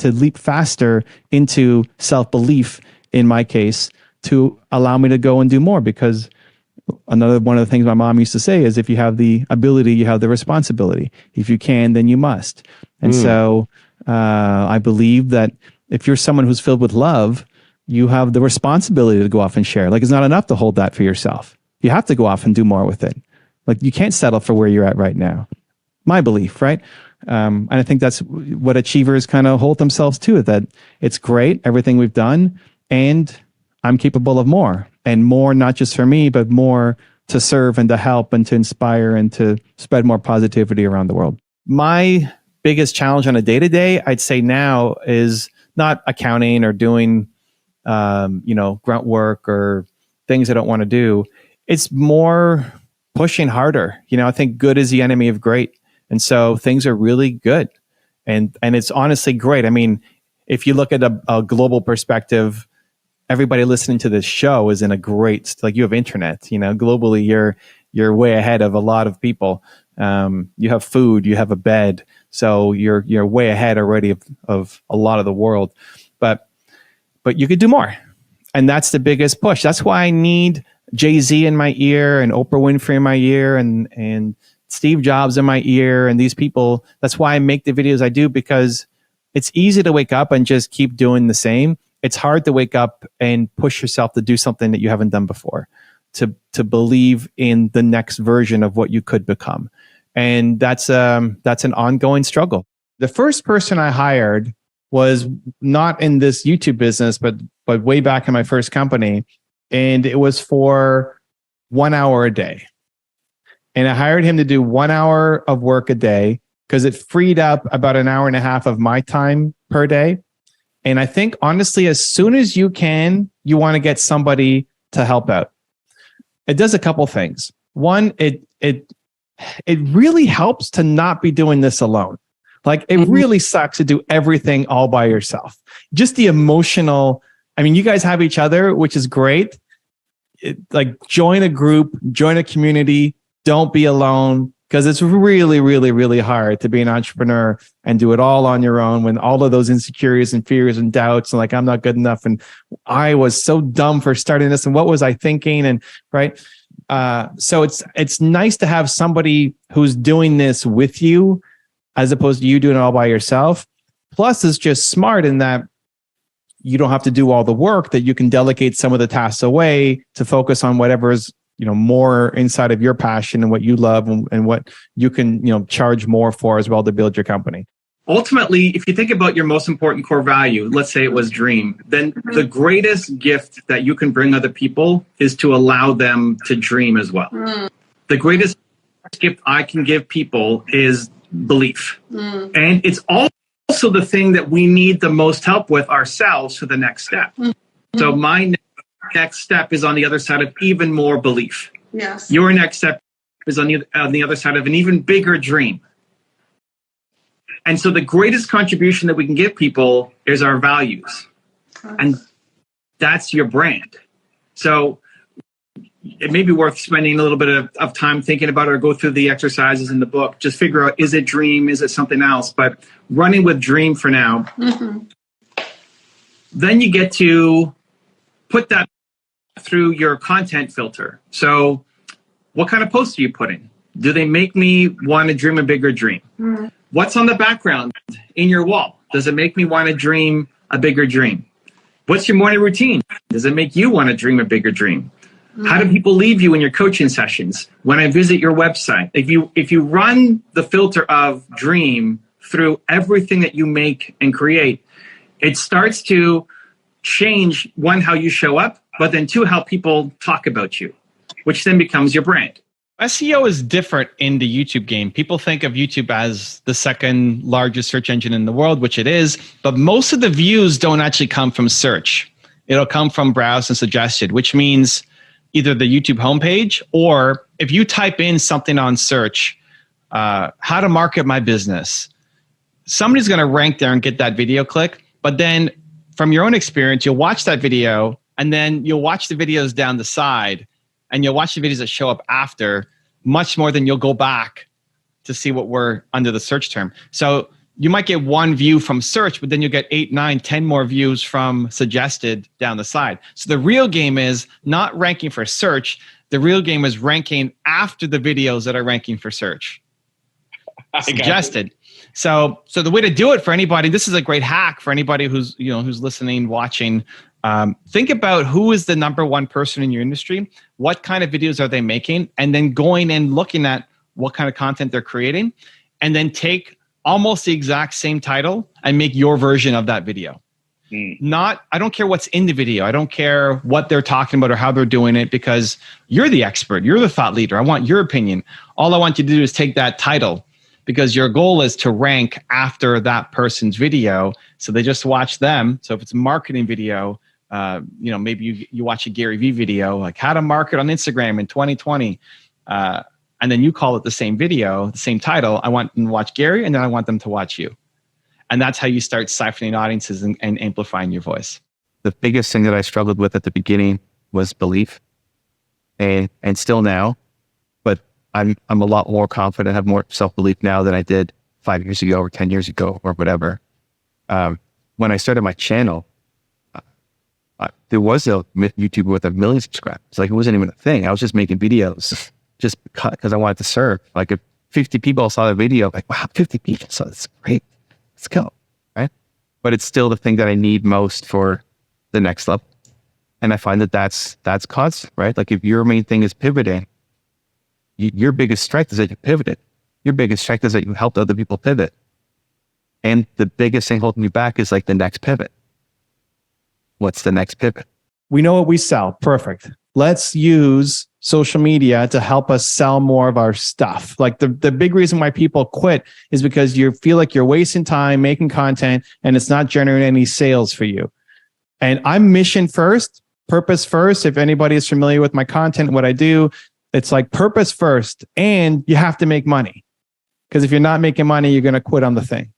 leap faster into self-belief, in my case, to allow me to go and do more. Because another one of the things my mom used to say is, if you have the ability, you have the responsibility. If you can, then you must. And so I believe that if you're someone who's filled with love, you have the responsibility to go off and share. Like, it's not enough to hold that for yourself. You have to go off and do more with it. Like, you can't settle for where you're at right now. My belief, right? And I think that's what achievers kind of hold themselves to, that it's great, everything we've done, and I'm capable of more. And more, not just for me, but more to serve and to help and to inspire and to spread more positivity around the world. My biggest challenge on a day-to-day, I'd say now, is not accounting or doing grunt work or things I don't want to do. It's more pushing harder. I think good is the enemy of great. And so things are really good. And it's honestly great. I mean, if you look at a global perspective, everybody listening to this show is in a great, like, you have internet, globally, you're way ahead of a lot of people. You have food, you have a bed. So you're way ahead already of a lot of the world. But you could do more. And that's the biggest push. That's why I need Jay-Z in my ear and Oprah Winfrey in my ear and Steve Jobs in my ear and these people. That's why I make the videos I do, because it's easy to wake up and just keep doing the same. It's hard to wake up and push yourself to do something that you haven't done before, to believe in the next version of what you could become. And that's an ongoing struggle. The first person I hired was not in this YouTube business, but way back in my first company. And it was for 1 hour a day. And I hired him to do 1 hour of work a day, because it freed up about an hour and a half of my time per day. And I think, honestly, as soon as you want to get somebody to help out. It does a couple things. One, it really helps to not be doing this alone. Like, it really sucks to do everything all by yourself. Just the emotional, I mean, you guys have each other, which is great. Like, join a group, join a community, don't be alone, because it's really, really, really hard to be an entrepreneur and do it all on your own when all of those insecurities and fears and doubts and like, I'm not good enough. And I was so dumb for starting this. And what was I thinking? And right. So it's nice to have somebody who's doing this with you, as opposed to you doing it all by yourself. Plus, it's just smart in that you don't have to do all the work, that you can delegate some of the tasks away to focus on whatever is, more inside of your passion and what you love and what you can, charge more for as well to build your company. Ultimately, if you think about your most important core value, let's say it was dream, then the greatest gift that you can bring other people is to allow them to dream as well. The greatest gift I can give people is belief. And it's also the thing that we need the most help with ourselves for the next step. So my next step is on the other side of even more belief. Yes. Your next step is on the other side of an even bigger dream. And so the greatest contribution that we can give people is our values. And that's your brand. So it may be worth spending a little bit of time thinking about it, or go through the exercises in the book. Just figure out, is it dream? Is it something else? But running with dream for now. Then you get to put that through your content filter. So what kind of posts are you putting? Do they make me want to dream a bigger dream? What's on the background in your wall? Does it make me want to dream a bigger dream? What's your morning routine? Does it make you want to dream a bigger dream? How do people leave you in your coaching sessions? When I visit your website, if you run the filter of dream through everything that you make and create, it starts to change, one, how you show up, but then two, how people talk about you, which then becomes your brand. SEO is different in the YouTube game. People think of YouTube as the second largest search engine in the world, which it is, but most of the views don't actually come from search. It'll come from browse and suggested, which means either the YouTube homepage, or if you type in something on search, how to market my business, somebody's going to rank there and get that video click. But then from your own experience, you'll watch that video, and then you'll watch the videos down the side, and you'll watch the videos that show up after much more than you'll go back to see what were under the search term. So you might get one view from search, but then you'll get 8, 9, 10 more views from suggested down the side. So the real game is not ranking for search. The real game is ranking after the videos that are ranking for search. Suggested. So the way to do it for anybody, this is a great hack for anybody who's listening, watching. Think about who is the number one person in your industry. What kind of videos are they making? And then going and looking at what kind of content they're creating, and then take almost the exact same title and make your version of that video. I don't care what's in the video. I don't care what they're talking about or how they're doing it, because you're the expert. You're the thought leader. I want your opinion. All I want you to do is take that title, because your goal is to rank after that person's video. So they just watch them. So if it's a marketing video, maybe you watch a Gary Vee video, like how to market on Instagram in 2020. And then you call it the same video, the same title. I want them to watch Gary, and then I want them to watch you. And that's how you start siphoning audiences and amplifying your voice. The biggest thing that I struggled with at the beginning was belief, and still now, but I'm a lot more confident, have more self-belief now than I did 5 years ago or 10 years ago or whatever. When I started my channel, there was a YouTuber with 1 million subscribers. Like, it wasn't even a thing. I was just making videos just because I wanted to serve. Like, if 50 people saw the video, like, wow, 50 people saw this, great, let's go, right? But it's still the thing that I need most for the next level. And I find that that's constant, right? Like, if your main thing is pivoting, your biggest strength is that you pivoted. Your biggest strength is that you helped other people pivot. And the biggest thing holding you back is like the next pivot. What's the next pivot? We know what we sell. Perfect. Let's use social media to help us sell more of our stuff. Like the big reason why people quit is because you feel like you're wasting time making content and it's not generating any sales for you. And I'm mission first, purpose first. If anybody is familiar with my content, what I do, it's like purpose first, and you have to make money. Because if you're not making money, you're going to quit on the thing.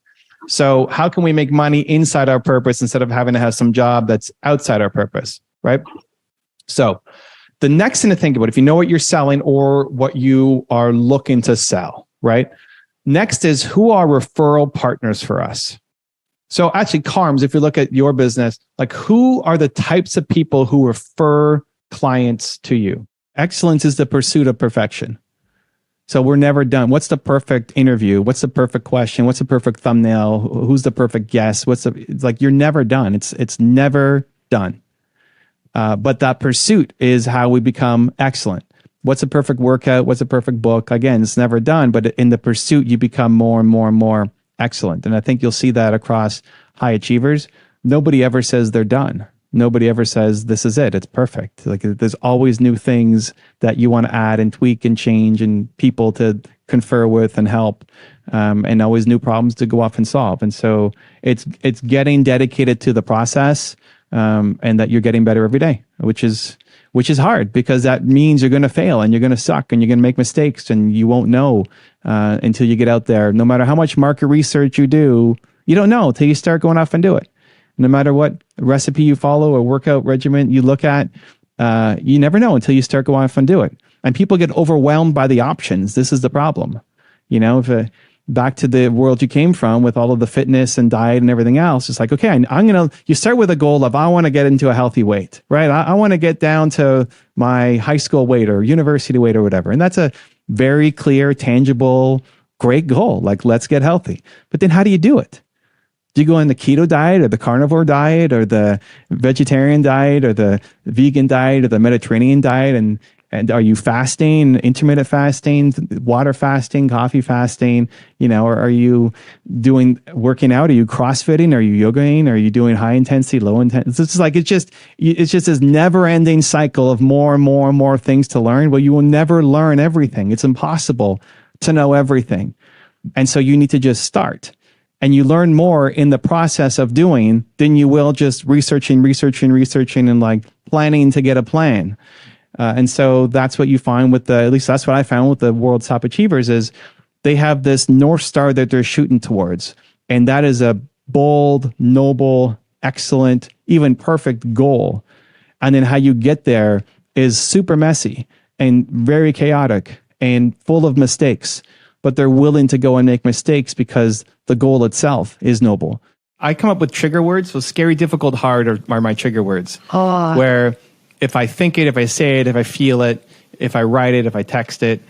So how can we make money inside our purpose instead of having to have some job that's outside our purpose, right? So the next thing to think about, if you know what you're selling or what you are looking to sell, right? Next is, who are referral partners for us? So actually, Carms, if you look at your business, like, who are the types of people who refer clients to you? Excellence is the pursuit of perfection. So we're never done. What's the perfect interview? What's the perfect question? What's the perfect thumbnail? Who's the perfect guest? It's like, you're never done. It's never done. But that pursuit is how we become excellent. What's a perfect workout? What's a perfect book? Again, it's never done, but in the pursuit, you become more and more and more excellent. And I think you'll see that across high achievers. Nobody ever says they're done. Nobody ever says this is it. It's perfect. Like, there's always new things that you want to add and tweak and change, and people to confer with and help, and always new problems to go off and solve. And so it's getting dedicated to the process, and that you're getting better every day, which is which is hard because that means you're going to fail and you're going to suck and you're going to make mistakes and you won't know until you get out there. No matter how much market research you do, you don't know until you start going off and do it. No matter what recipe you follow or workout regimen you look at, you never know until you start going off and do it. And people get overwhelmed by the options. This is the problem. You know, if back to the world you came from with all of the fitness and diet and everything else, it's like, okay, you start with a goal of, I want to get into a healthy weight, right? I want to get down to my high school weight or university weight or whatever. And that's a very clear, tangible, great goal. Like, let's get healthy. But then how do you do it? Do you go on the keto diet or the carnivore diet or the vegetarian diet or the vegan diet or the Mediterranean diet? And are you fasting, intermittent fasting, water fasting, coffee fasting? You know, or are you working out? Are you CrossFitting? Are you yogaing? Are you doing high intensity, low intensity? It's just this never ending cycle of more and more and more things to learn. Well, you will never learn everything. It's impossible to know everything. And so you need to just start. And you learn more in the process of doing than you will just researching and like planning to get a plan. And so that's what you find with at least that's what I found with the world's top achievers is they have this North Star that they're shooting towards. And that is a bold, noble, excellent, even perfect goal. And then how you get there is super messy and very chaotic and full of mistakes. But they're willing to go and make mistakes because the goal itself is noble. I come up with trigger words. So scary, difficult, hard are my trigger words. Oh. Where if I think it, if I say it, if I feel it, if I write it, if I text it,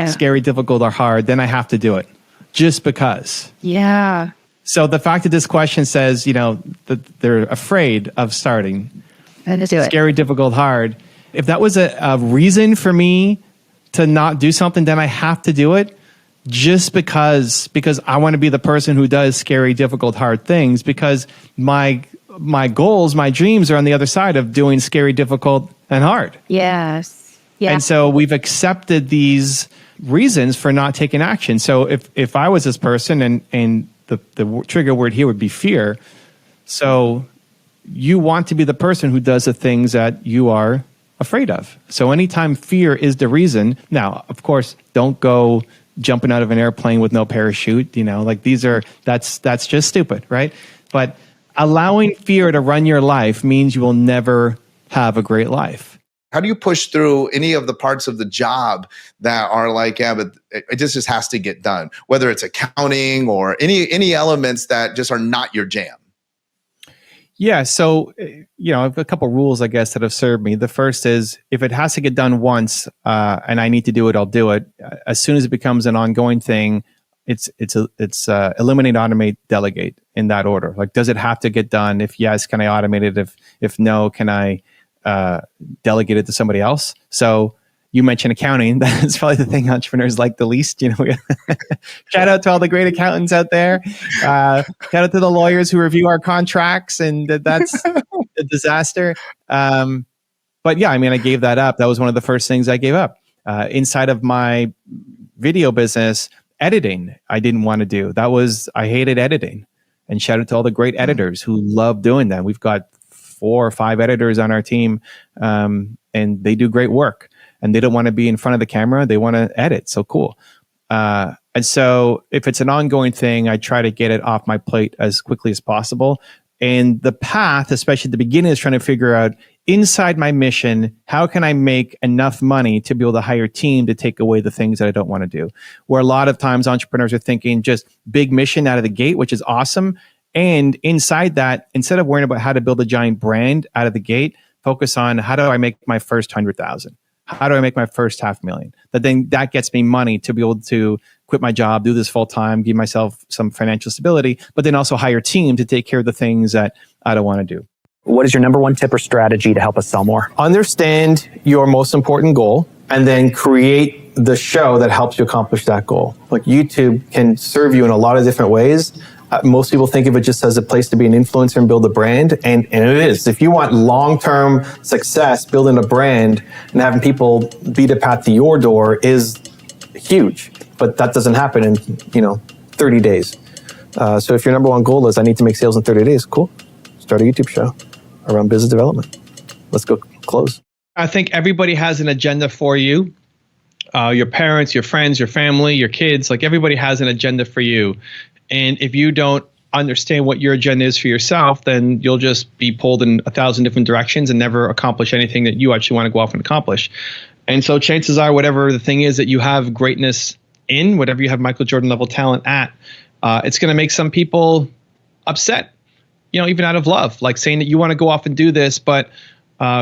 scary, difficult, or hard, then I have to do it just because. Yeah. So the fact that this question says, you know, that they're afraid of starting. And to do it. Scary, difficult, hard. If that was a reason for me to not do something, then I have to do it. Just because I want to be the person who does scary, difficult, hard things, because my goals, my dreams are on the other side of doing scary, difficult, and hard. Yes. Yeah. And so we've accepted these reasons for not taking action. So if I was this person and the trigger word here would be fear. So you want to be the person who does the things that you are afraid of. So anytime fear is the reason, now, of course, don't go jumping out of an airplane with no parachute, you know, like that's just stupid, right? But allowing fear to run your life means you will never have a great life. How do you push through any of the parts of the job that are like, yeah, but it just has to get done, whether it's accounting or any elements that just are not your jam? Yeah. So, you know, I have a couple rules, I guess, that have served me. The first is if it has to get done once and I need to do it, I'll do it. As soon as it becomes an ongoing thing, it's eliminate, automate, delegate in that order. Like, does it have to get done? If yes, can I automate it? If no, can I delegate it to somebody else? So you mentioned accounting. That's probably the thing entrepreneurs like the least. You know, shout out to all the great accountants out there. Shout out to the lawyers who review our contracts, and that's a disaster. But yeah, I mean, I gave that up. That was one of the first things I gave up. Inside of my video business, editing, I didn't want to do. I hated editing. And shout out to all the great editors who love doing that. We've got 4 or 5 editors on our team, and they do great work. And they don't want to be in front of the camera. They want to edit. So cool. And so if it's an ongoing thing, I try to get it off my plate as quickly as possible. And the path, especially at the beginning, is trying to figure out inside my mission, how can I make enough money to be able to hire a team to take away the things that I don't want to do? Where a lot of times entrepreneurs are thinking just big mission out of the gate, which is awesome. And inside that, instead of worrying about how to build a giant brand out of the gate, focus on how do I make my first 100,000? How do I make my first $500,000? That gets me money to be able to quit my job, do this full time, give myself some financial stability, but then also hire a team to take care of the things that I don't want to do. What is your number one tip or strategy to help us sell more? Understand your most important goal and then create the show that helps you accomplish that goal. Like YouTube can serve you in a lot of different ways. Most people think of it just as a place to be an influencer and build a brand, and it is. If you want long-term success, building a brand and having people beat a path to your door is huge, but that doesn't happen in 30 days. So if your number one goal is I need to make sales in 30 days, cool. Start a YouTube show around business development. Let's go close. I think everybody has an agenda for you. Your parents, your friends, your family, your kids, like everybody has an agenda for you. And if you don't understand what your agenda is for yourself, then you'll just be pulled in 1,000 different directions and never accomplish anything that you actually want to go off and accomplish. And so chances are, whatever the thing is that you have greatness in, whatever you have Michael Jordan level talent at, it's going to make some people upset, even out of love, like saying that you want to go off and do this, but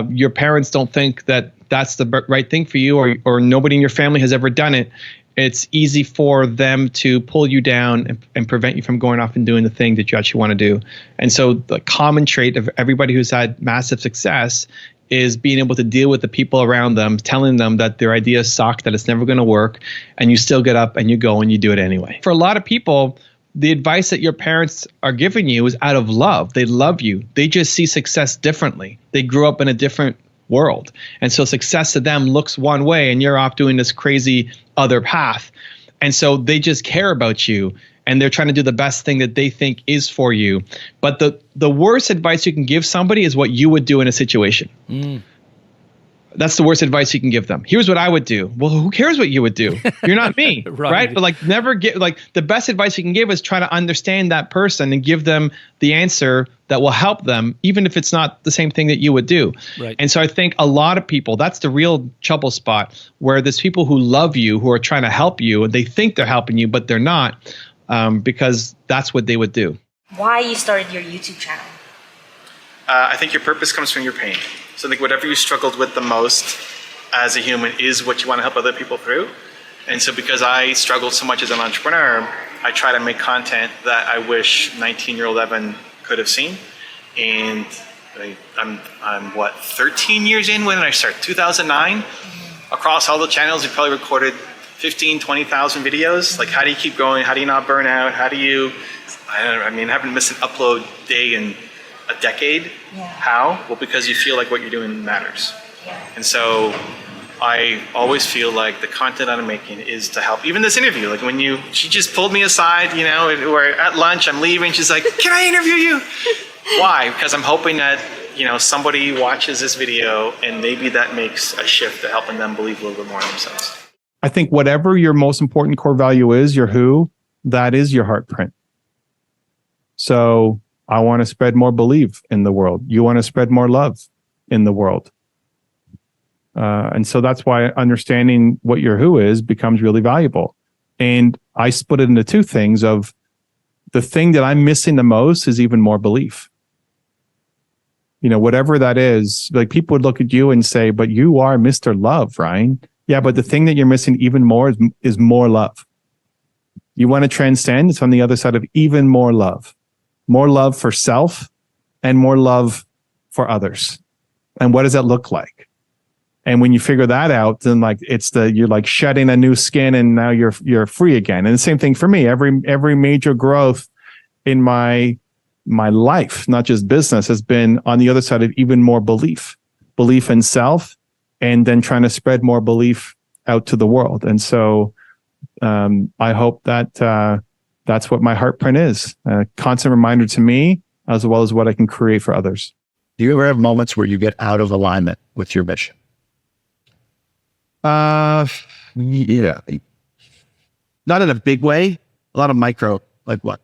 your parents don't think that that's the right thing for you, or nobody in your family has ever done it. It's easy for them to pull you down and prevent you from going off and doing the thing that you actually want to do. And so the common trait of everybody who's had massive success is being able to deal with the people around them, telling them that their ideas suck, that it's never going to work, and you still get up and you go and you do it anyway. For a lot of people, the advice that your parents are giving you is out of love. They love you. They just see success differently. They grew up in a different world. And so success to them looks one way and you're off doing this crazy other path. And so they just care about you and they're trying to do the best thing that they think is for you. But the worst advice you can give somebody is what you would do in a situation. That's the worst advice you can give them. Here's what I would do. Well, who cares what you would do? You're not me, right? But like never get, like the best advice you can give is try to understand that person and give them the answer that will help them, even if it's not the same thing that you would do. Right. And so I think a lot of people, that's the real trouble spot, where there's people who love you, who are trying to help you, and they think they're helping you, but they're not, because that's what they would do. Why you started your YouTube channel? I think your purpose comes from your pain. So I think whatever you struggled with the most as a human is what you want to help other people through. And so because I struggled so much as an entrepreneur, I try to make content that I wish 19-year-old Evan could have seen. And I'm 13 years in when I started, 2009. Across all the channels, we probably recorded 15, 20,000 videos. Like, how do you keep going? How do you not burn out? How do you, I haven't missed an upload day in a decade. Yeah. How? Well, because you feel like what you're doing matters. Yeah. And so I always feel like the content I'm making is to help. Even this interview, like when she just pulled me aside, we're at lunch, I'm leaving, she's like, can I interview you? Why? Because I'm hoping that, somebody watches this video and maybe that makes a shift to helping them believe a little bit more in themselves. I think whatever your most important core value is, your who, that is your heart print. So I want to spread more belief in the world. You want to spread more love in the world. And so that's why understanding what your who is becomes really valuable. And I split it into two things of the thing that I'm missing the most is even more belief. Whatever that is, like people would look at you and say, but you are Mr. Love, Ryan. Yeah, but the thing that you're missing even more is more love. You want to transcend, it's on the other side of even more love. More love for self and more love for others. And what does that look like? And when you figure that out, then you're like shedding a new skin and now you're free again. And the same thing for me. Every major growth in my life, not just business, has been on the other side of even more belief in self, and then trying to spread more belief out to the world. And so I hope that that's what my heart print is. A constant reminder to me, as well as what I can create for others. Do you ever have moments where you get out of alignment with your mission? Yeah. Not in a big way. A lot of micro, like what?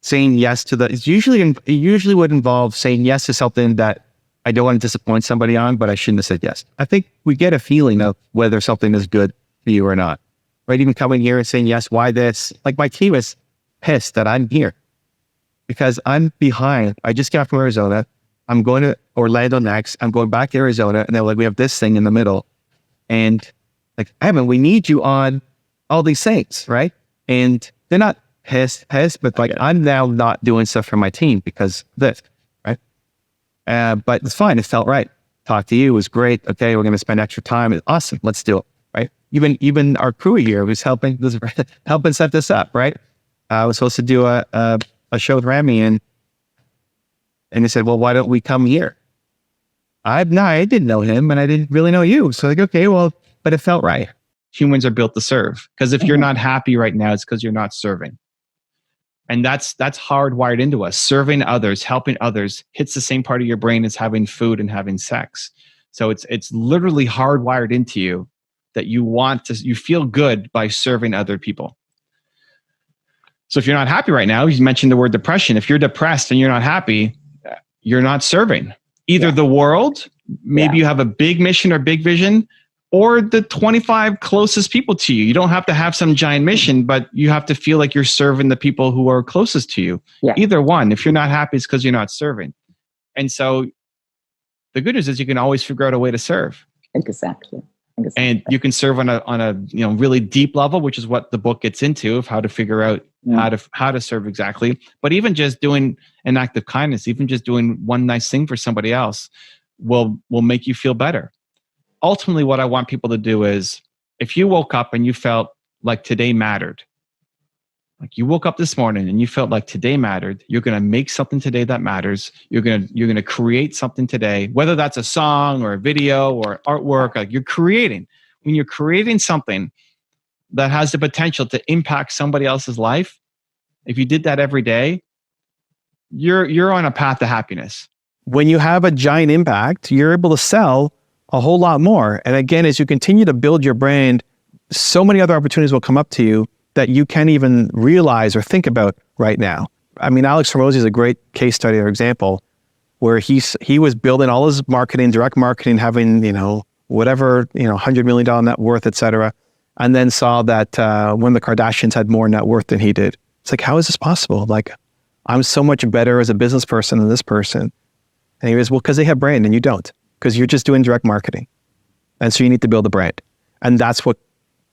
Saying yes to it usually would involve saying yes to something that I don't want to disappoint somebody on, but I shouldn't have said yes. I think we get a feeling of whether something is good for you or not. Right? Even coming here and saying, yes, why this? Like my team is pissed that I'm here because I'm behind. I just got from Arizona. I'm going to Orlando next. I'm going back to Arizona. And they're like, we have this thing in the middle. And like, Evan, we need you on all these things, right? And they're not pissed, but like, I'm now not doing stuff for my team because of this, right? But it's fine. It felt right. Talk to you was great. Okay, we're going to spend extra time. It's awesome. Let's do it. Right? Even our crew here was helping set this up, right? I was supposed to do a show with Rami and he said, well, why don't we come here? I didn't know him and I didn't really know you. So like, okay, well, but it felt right. Humans are built to serve. Because if you're not happy right now, it's because you're not serving. And that's hardwired into us. Serving others, helping others hits the same part of your brain as having food and having sex. So it's literally hardwired into you that you feel good by serving other people. So if you're not happy right now, you mentioned the word depression. If you're depressed and you're not happy, you're not serving either the world, maybe you have a big mission or big vision, or the 25 closest people to you. You don't have to have some giant mission, but you have to feel like you're serving the people who are closest to you. Either one. If you're not happy, it's because you're not serving. And so the good news is you can always figure out a way to serve. Exactly. And you can serve on a really deep level, which is what the book gets into, of how to figure out how to serve exactly. But even just doing an act of kindness, even just doing one nice thing for somebody else will make you feel better. Ultimately, what I want people to do is, if you woke up and you felt like today mattered, like you woke up this morning and you felt like today mattered, you're going to make something today that matters. You're going to create something today, whether that's a song or a video or artwork. Like you're creating. When you're creating something that has the potential to impact somebody else's life, if you did that every day, you're on a path to happiness. When you have a giant impact, you're able to sell a whole lot more. And again, as you continue to build your brand, so many other opportunities will come up to you that you can't even realize or think about right now. I mean, Alex Hormozi is a great case study or example where he was building all his marketing, direct marketing, having, whatever, $100 million net worth, et cetera. And then saw that one of the Kardashians had more net worth than he did. It's like, how is this possible? Like, I'm so much better as a business person than this person. And he goes, well, because they have brand and you don't, because you're just doing direct marketing. And so you need to build a brand. And that's what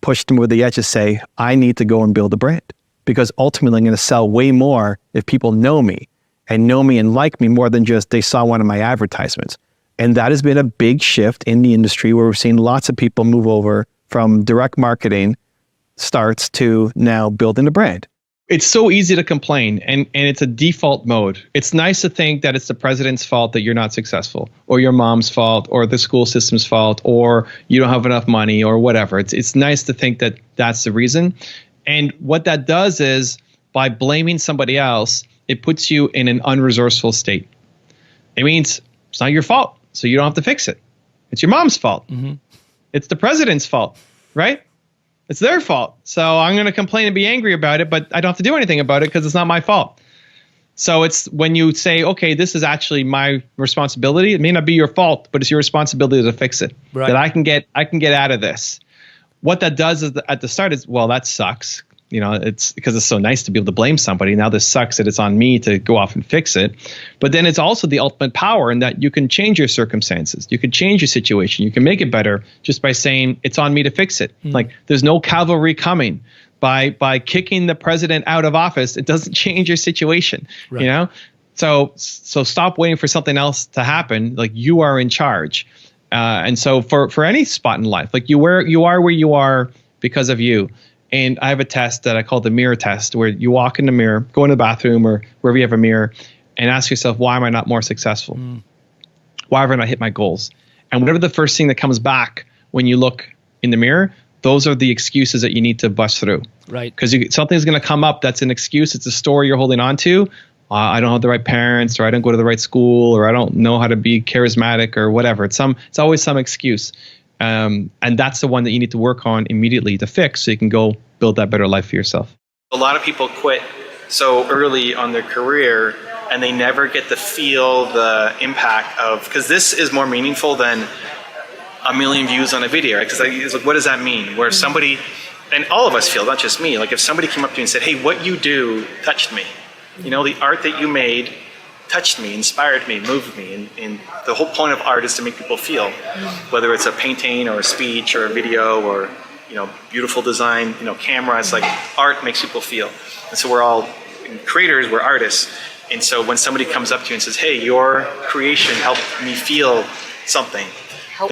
pushed him over the edge to say, I need to go and build a brand, because ultimately I'm going to sell way more if people know me and like me more than just they saw one of my advertisements. And that has been a big shift in the industry where we've seen lots of people move over from direct marketing starts to now building a brand. It's so easy to complain, and it's a default mode. It's nice to think that it's the president's fault that you're not successful, or your mom's fault, or the school system's fault, or you don't have enough money, or whatever. It's nice to think that that's the reason. And what that does is, by blaming somebody else, it puts you in an unresourceful state. It means it's not your fault, so you don't have to fix it. It's your mom's fault. Mm-hmm. It's the president's fault, right? It's their fault. So I'm going to complain and be angry about it, but I don't have to do anything about it because it's not my fault. So it's when you say, okay, this is actually my responsibility. It may not be your fault, but it's your responsibility to fix it. Right. That I can get out of this. What that does is at the start is, well, that sucks. It's because it's so nice to be able to blame somebody. Now this sucks that it's on me to go off and fix it. But then it's also the ultimate power in that you can change your circumstances. You can change your situation. You can make it better just by saying it's on me to fix it. Like there's no cavalry coming. By kicking the president out of office, it doesn't change your situation. Right. So stop waiting for something else to happen. Like you are in charge. And so for any spot in life, like you are where you are because of you. And I have a test that I call the mirror test, where you walk in the mirror, go in the bathroom or wherever you have a mirror, and ask yourself, why am I not more successful? Why have I not hit my goals? And whatever the first thing that comes back when you look in the mirror, those are the excuses that you need to bust through. Right. Because something's going to come up that's an excuse. It's a story you're holding on to. I don't have the right parents, or I don't go to the right school, or I don't know how to be charismatic, or whatever. It's always some excuse. And that's the one that you need to work on immediately to fix so you can go build that better life for yourself. A lot of people quit so early on their career and they never get to feel the impact of, because this is more meaningful than a million views on a video, right? Because it's like, what does that mean? Where somebody, and all of us feel, not just me, like if somebody came up to you and said, hey, what you do touched me. The art that you made touched me, inspired me, moved me. And the whole point of art is to make people feel, whether it's a painting or a speech or a video or, beautiful design, camera. It's like art makes people feel. And so we're all creators, we're artists. And so when somebody comes up to you and says, hey, your creation helped me feel something. Help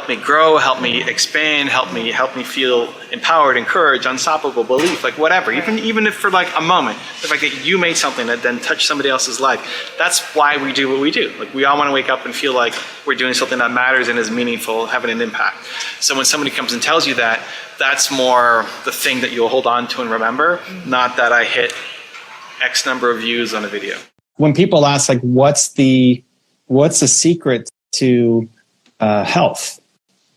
me grow, help me expand, help me feel empowered, encouraged, unstoppable, belief, like whatever. Even if for like a moment, the fact that you made something that then touched somebody else's life, that's why we do what we do. Like we all want to wake up and feel like we're doing something that matters and is meaningful, having an impact. So when somebody comes and tells you that, that's more the thing that you'll hold on to and remember, not that I hit X number of views on a video. When people ask, like, what's the secret to health?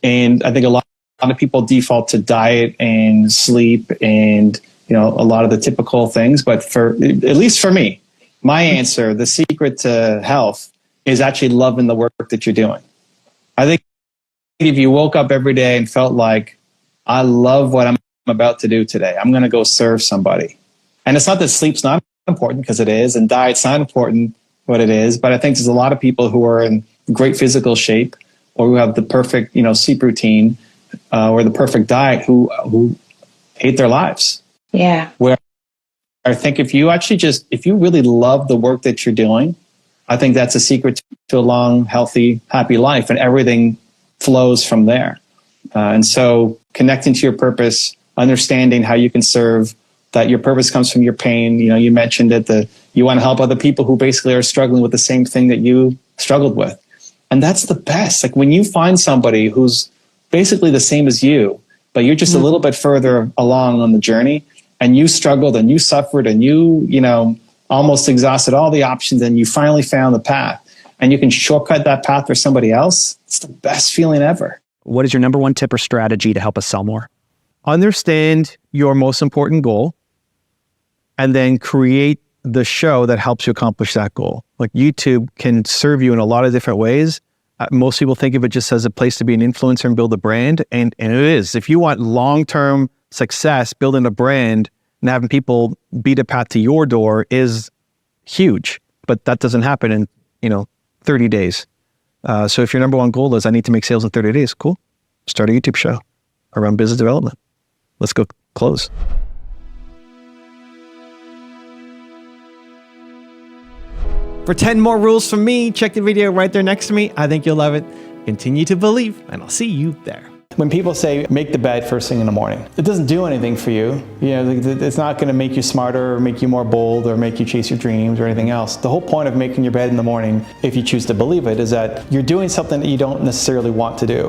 And I think a lot of people default to diet and sleep and, a lot of the typical things. But at least for me, my answer, the secret to health is actually loving the work that you're doing. I think if you woke up every day and felt like, I love what I'm about to do today, I'm going to go serve somebody. And it's not that sleep's not important, because it is, and diet's not important, what it is. But I think there's a lot of people who are in great physical shape, or who have the perfect, sleep routine, or the perfect diet, who hate their lives. Yeah. Where I think if you really love the work that you're doing, I think that's a secret to a long, healthy, happy life, and everything flows from there. And so connecting to your purpose, understanding how you can serve, that your purpose comes from your pain. You mentioned that you want to help other people who basically are struggling with the same thing that you struggled with. And that's the best. Like when you find somebody who's basically the same as you, but you're just a little bit further along on the journey, and you struggled and you suffered and you almost exhausted all the options, and you finally found the path, and you can shortcut that path for somebody else. It's the best feeling ever. What is your number one tip or strategy to help us sell more? Understand your most important goal, and then create the show that helps you accomplish that goal. Like YouTube can serve you in a lot of different ways. Most people think of it just as a place to be an influencer and build a brand. And it is. If you want long-term success, building a brand and having people beat a path to your door is huge. But that doesn't happen in, 30 days. So if your number one goal is, I need to make sales in 30 days, cool. Start a YouTube show around business development. Let's go close. For 10 more rules from me, check the video right there next to me. I think you'll love it. Continue to believe, and I'll see you there. When people say make the bed first thing in the morning, it doesn't do anything for you. It's not going to make you smarter or make you more bold or make you chase your dreams or anything else. The whole point of making your bed in the morning, if you choose to believe it, is that you're doing something that you don't necessarily want to do.